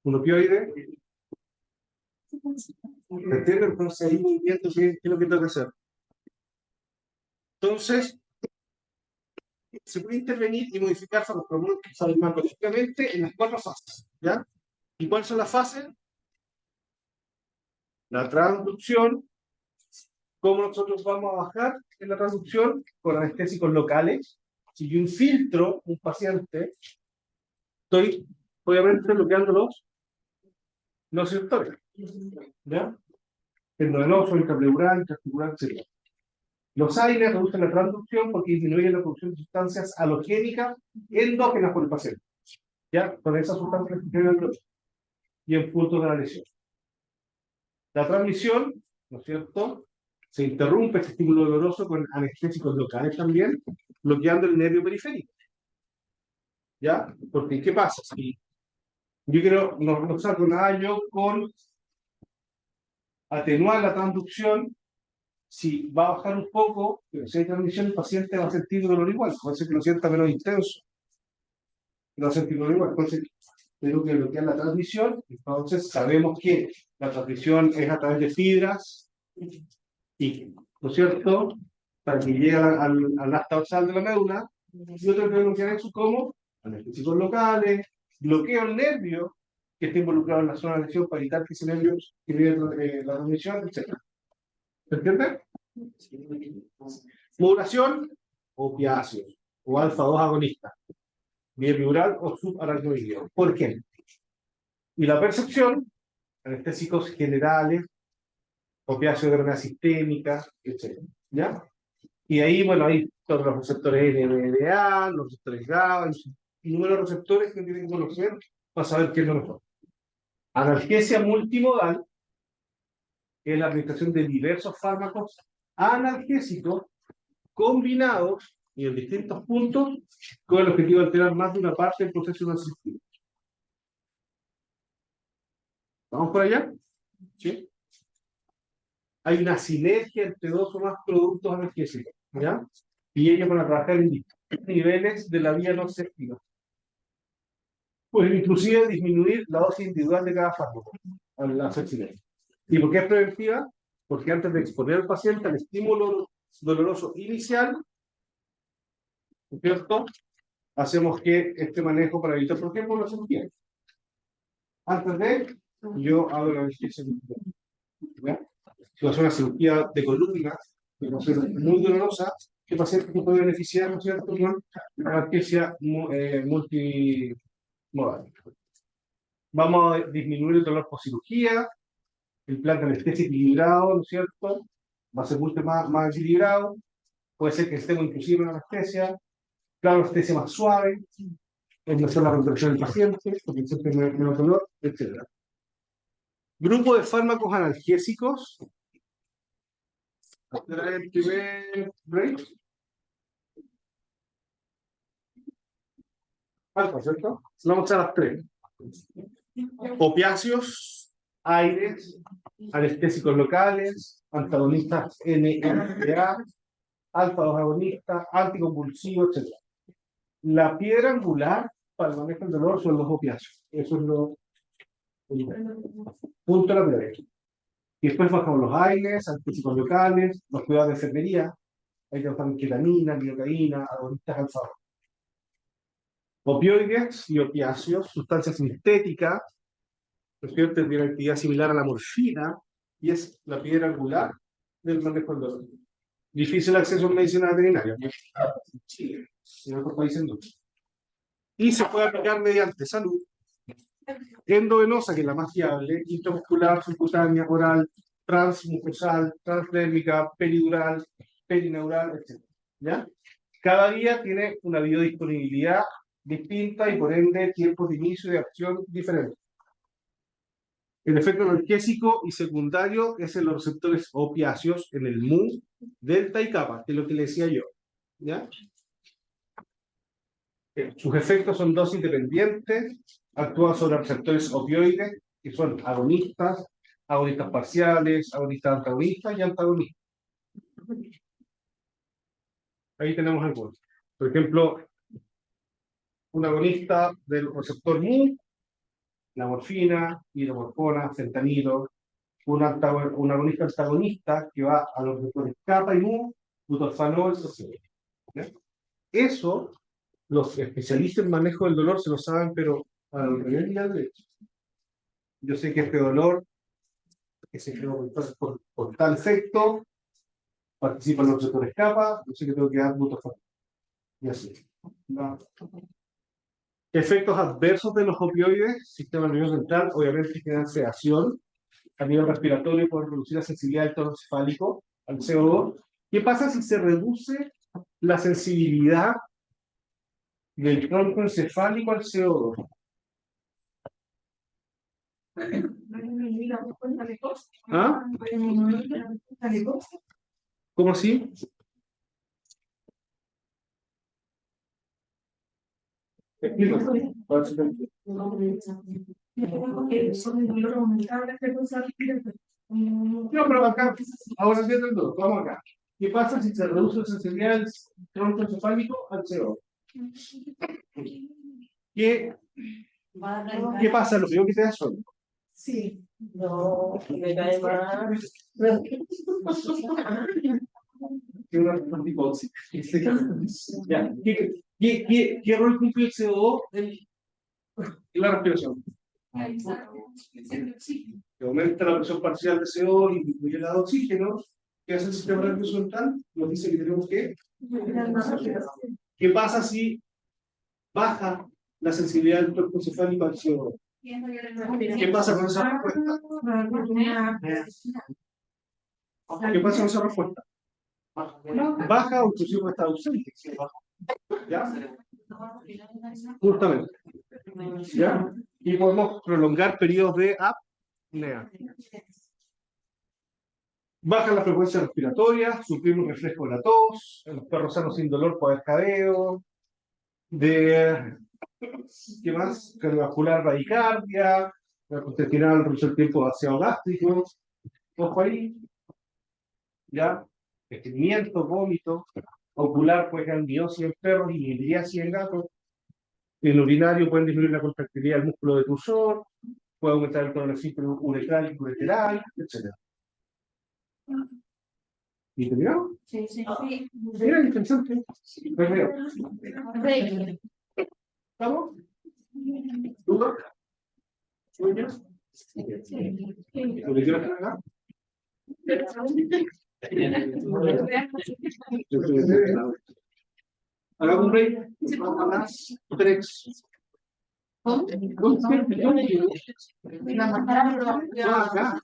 un opioide. ¿Me entienden? Entonces ahí viendo qué es lo que tengo que hacer. Entonces, se puede intervenir y modificar farmacológicamente en las 4 fases. ¿Ya? ¿Y cuáles son las fases? La transducción. ¿Cómo nosotros vamos a bajar en la transducción? Con anestésicos locales. Si yo infiltro un paciente, estoy obviamente bloqueando los receptores. ¿Ya? Endovenoso, intrapleural, intraarticular, etc. Los AINES reducen la transducción porque disminuyen la producción de sustancias halogénicas endógenas por el paciente. ¿Ya? Con esas sustancias que tienen el y en puntos de la lesión. La transmisión, ¿no es cierto? Se interrumpe este estímulo doloroso con anestésicos locales también, bloqueando el nervio periférico. ¿Ya? Porque, ¿qué pasa? Si yo quiero, no saco nada yo con atenuar la transducción, si va a bajar un poco, pero si hay transmisión, el paciente va a sentir dolor igual, puede ser que lo sienta menos intenso, pero va a sentir dolor igual. Entonces, tengo que bloquear la transmisión, entonces sabemos que la transmisión es a través de fibras, y, ¿no es cierto? Para que llegue al asta dorsal de la médula, y otro que bloquear eso como anestésicos locales, bloqueo el nervio que está involucrado en la zona de lesión para evitar que ese nervio genere la transmisión, etc. ¿Se entiende? Modulación, opiáceos, o alfa-2 agonistas, biepidural o subaracnoideo. ¿Por qué? Y la percepción, anestésicos generales, opiáceos de manera sistémica, etc. ¿Ya? Y ahí, bueno, hay todos los receptores NMDA, los receptores GABA, y número de receptores que tienen que conocer para saber qué es lo mejor. Analgesia multimodal es la administración de diversos fármacos analgésicos combinados y en distintos puntos con el objetivo de alterar más de una parte del proceso analgésico. ¿Vamos por allá? ¿Sí? Hay una sinergia entre 2 o más productos analgésicos, ¿ya? Y ellos van a trabajar en distintos niveles de la vía no séptica. Pues inclusive disminuir la dosis individual de cada fármaco al hacer sinergia. ¿Y por qué es preventiva? Porque antes de exponer al paciente al estímulo doloroso inicial, ¿cierto? Hacemos que este manejo para evitar, por ejemplo, la cirugía. Antes de, yo hago la anestesia. ¿Ya? Si va a ser una cirugía de columna, que va a ser muy dolorosa, el paciente se puede beneficiar, ¿no es cierto?, con la anestesia multimodal. Vamos a disminuir el dolor por cirugía, el plan de anestesia equilibrado, ¿no es cierto? Va a ser mucho más equilibrado, puede ser que estemos inclusive en anestesia, claro, anestesia más suave, es mejor la contracción del paciente, porque siempre menos dolor, etc. Grupo de fármacos analgésicos. El primer break. Alfa, ¿cierto? Vamos a las 3. Opiáceos, aires, anestésicos locales, antagonistas NMDA, alfa-2 agonistas, anticonvulsivos, etc. La piedra angular para el manejo del dolor son los opiáceos. Eso es lo punto de la piedra. Y después bajamos los aires, anestésicos locales, los cuidados de enfermería. Hay que usar ketamina, lidocaína, agonistas alfa. Opioides y opiáceos, sustancias sintéticas, ¿no es cierto? Tiene actividad similar a la morfina y es la piedra angular del manejo del dolor. Difícil acceso a medicina veterinaria. En Chile, en otros países no. Y se puede aplicar mediante salud endovenosa, que es la más fiable, intramuscular, subcutánea, oral, transmucosal, transdérmica, peridural, perineural, etc. ¿Ya? Cada día tiene una biodisponibilidad distinta y por ende tiempos de inicio y de acción diferentes. El efecto analgésico y secundario es en los receptores opiáceos en el mu, delta y kappa, que es lo que le decía yo. ¿Ya? Sus efectos son dosis dependientes, actúan sobre receptores opioides, que son agonistas, agonistas parciales, agonistas antagonistas y antagonistas. Ahí tenemos algunos. Por ejemplo, un agonista del receptor mu, la morfina, hidromorfona, fentanilo, un agonista antagonista que va a los receptores kappa y mu, butorfanol, ¿ya? Eso, los especialistas en manejo del dolor se lo saben, pero al revés y al derecho. Yo sé que este dolor, que se creó por tal efecto, participa en los receptores kappa, yo sé que tengo que dar butorfanol. Y así. ¿No? Efectos adversos de los opioides, sistema nervioso central, obviamente generan sedación, a nivel respiratorio pueden reducir la sensibilidad del tono cefálico al CO2. ¿Qué pasa si se reduce la sensibilidad del tronco encefálico al CO2? ¿Ah? ¿Cómo así? Explícame. No, pero acá, ahora entiendo el todo. Vamos acá. ¿Qué pasa si se reduce la sensibilidad del tronco encefálico al CO2? ¿Qué pasa? Lo primero que te da sueño. Sí. No, me cae mal. Que una antipoxia. Ya. ¿Qué rol cumple el CO2 en la respiración? Que aumenta la presión parcial de CO2 y disminuye la de oxígeno. ¿Qué hace el sistema nervioso central? Nos dice que tenemos que. ¿Qué pasa si baja la sensibilidad del tronco encefálico al CO2? ¿Qué pasa con esa respuesta? ¿Qué pasa con esa respuesta? Baja o inclusive está ausente. ¿Ya? Justamente. ¿Ya? Y podemos prolongar periodos de apnea. Baja la frecuencia respiratoria, suprimir un reflejo de la tos, en los perros sanos sin dolor puede haber jadeo, ¿qué más? Cardiovascular, bradicardia, intestinal, reduce el tiempo de vaciado gástrico, ojo ahí, ¿ya? Estreñimiento, vómito, ocular puede generar miosis en perros y miriasis en gatos, el urinario puede disminuir la contractilidad del músculo detrusor, puede aumentar el tono del esfínter uretral y ureteral, etc. ¿Y terminado? Sí, sí. Mira, interesante. Pues veo. ¿Estamos? ¿Duda? ¿Sueños? ¿Lo que quieras cargar? Hagamos un break. Vamos a las 3. Acá.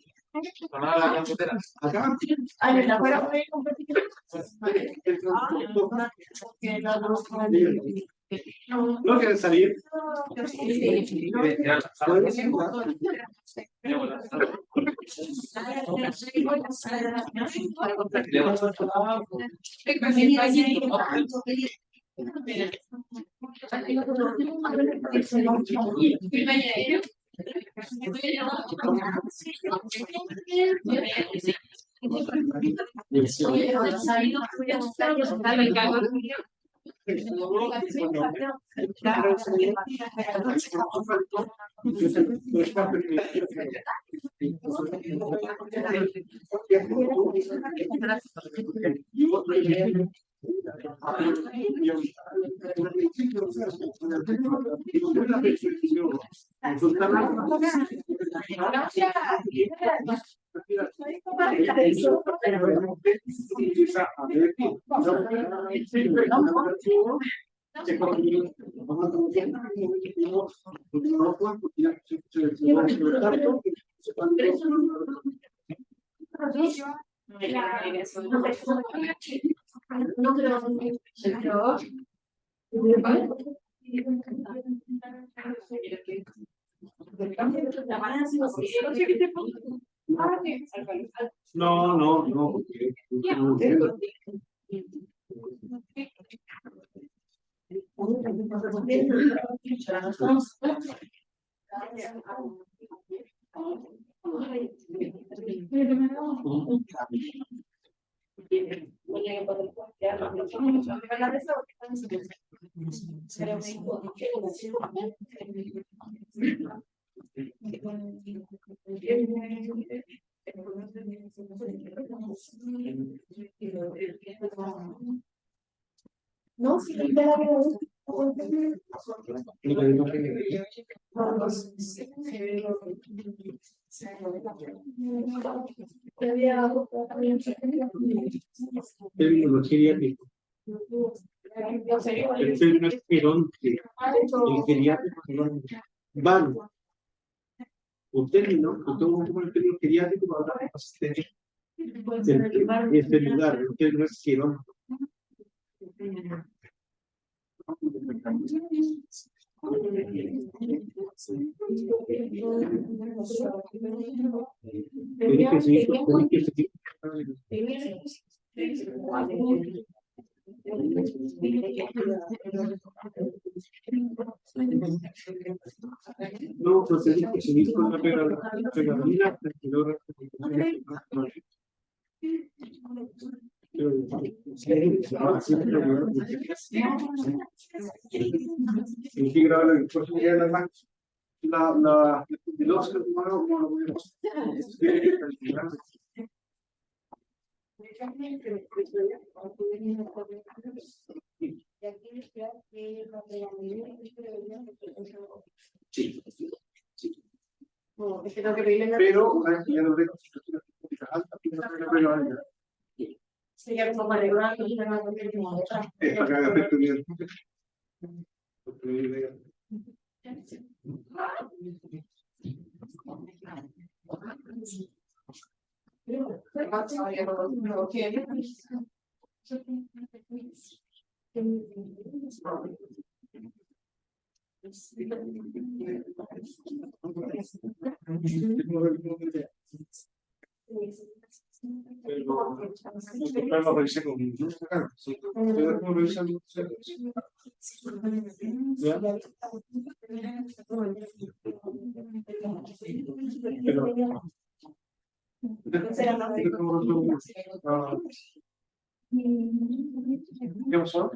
Acá. ¿No quieren salir? No. No, sí, ya la veo. Término geriátrico. El término es geronte. El geriátrico van. Un término, como el término geriátrico para hablar de asistencia. Es celular, el término es geronte. No, pues es que seguir con la pegadilla, sí. Pero una actividad de concentración alta, Sería como para lograr que esta que haga efecto bien. ¿Qué pasó?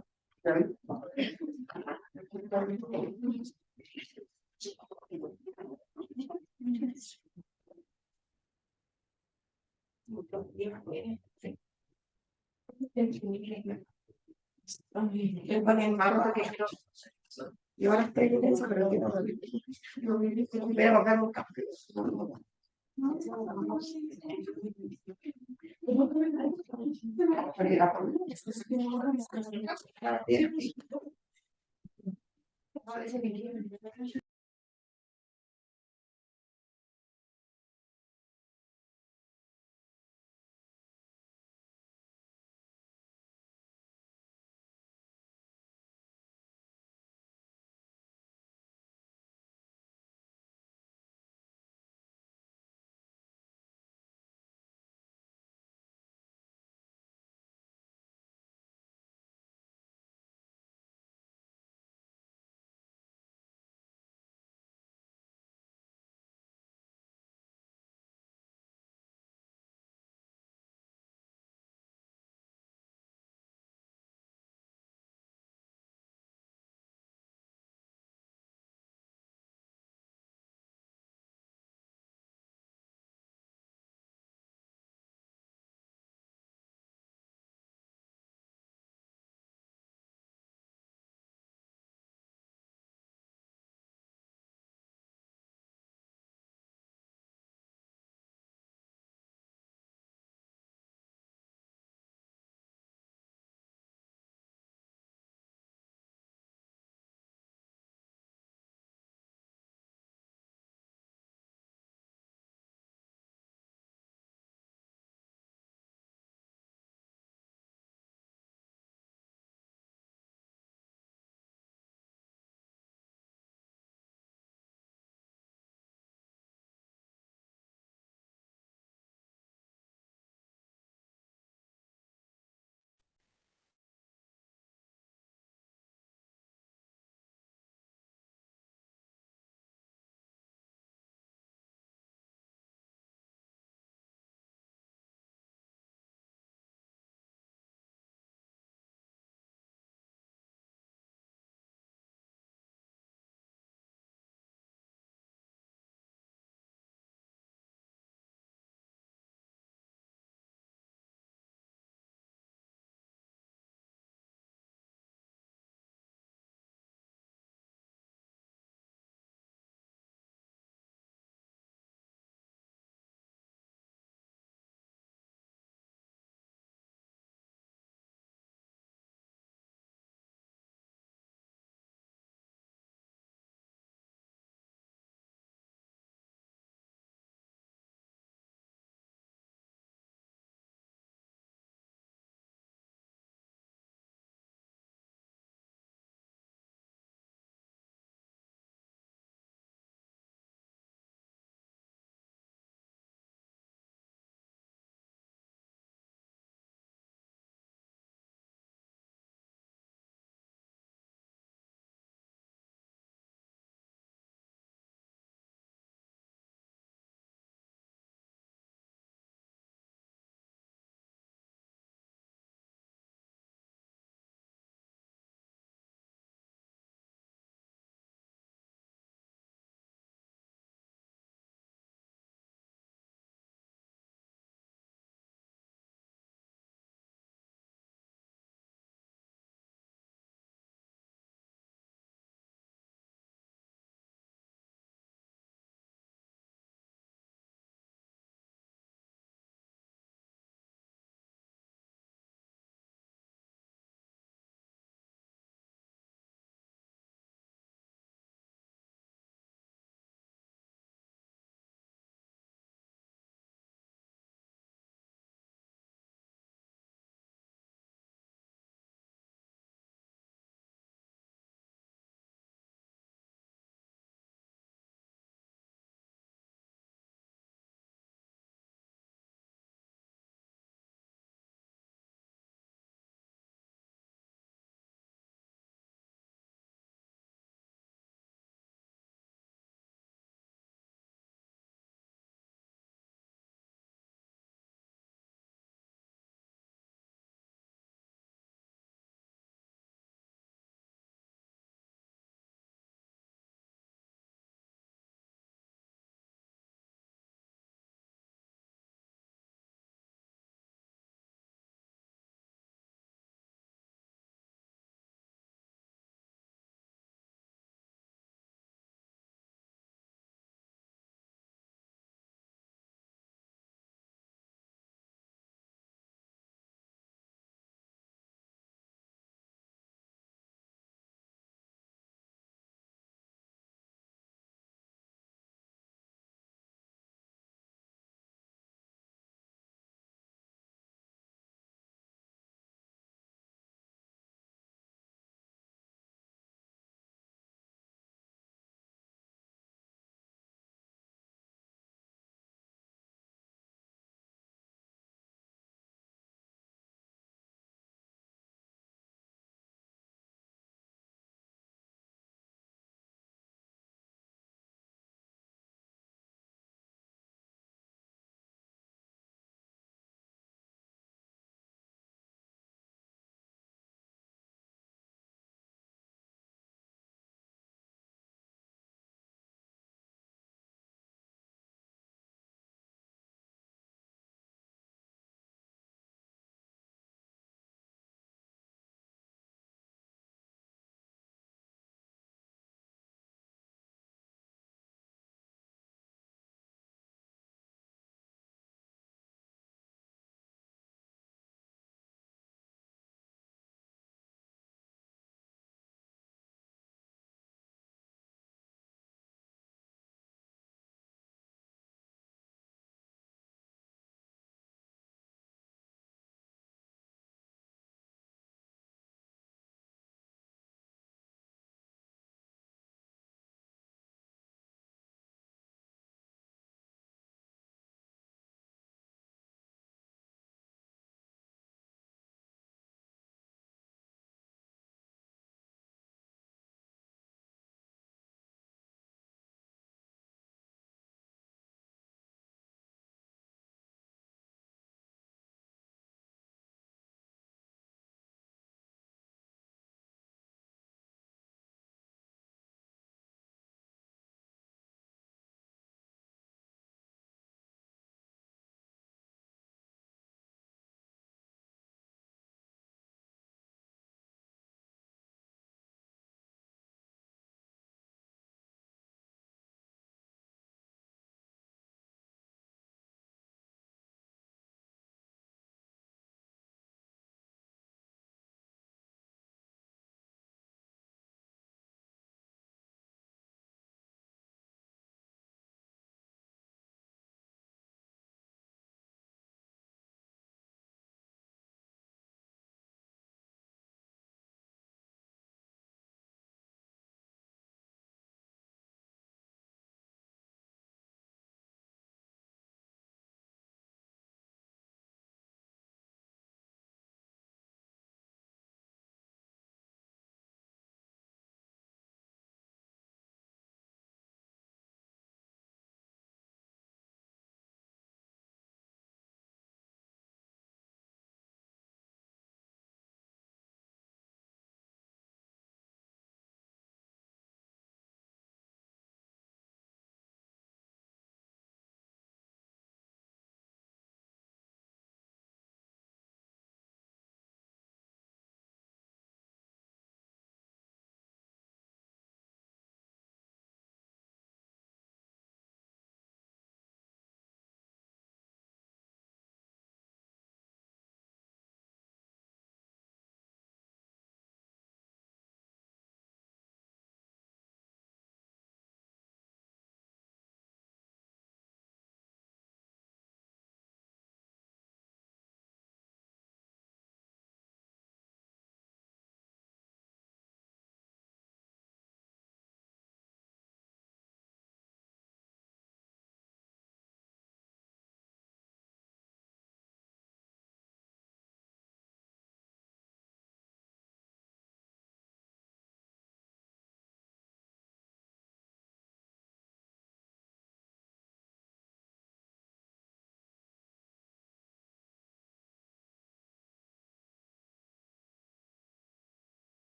Y ahora estoy en eso, pero voy a bajar un café.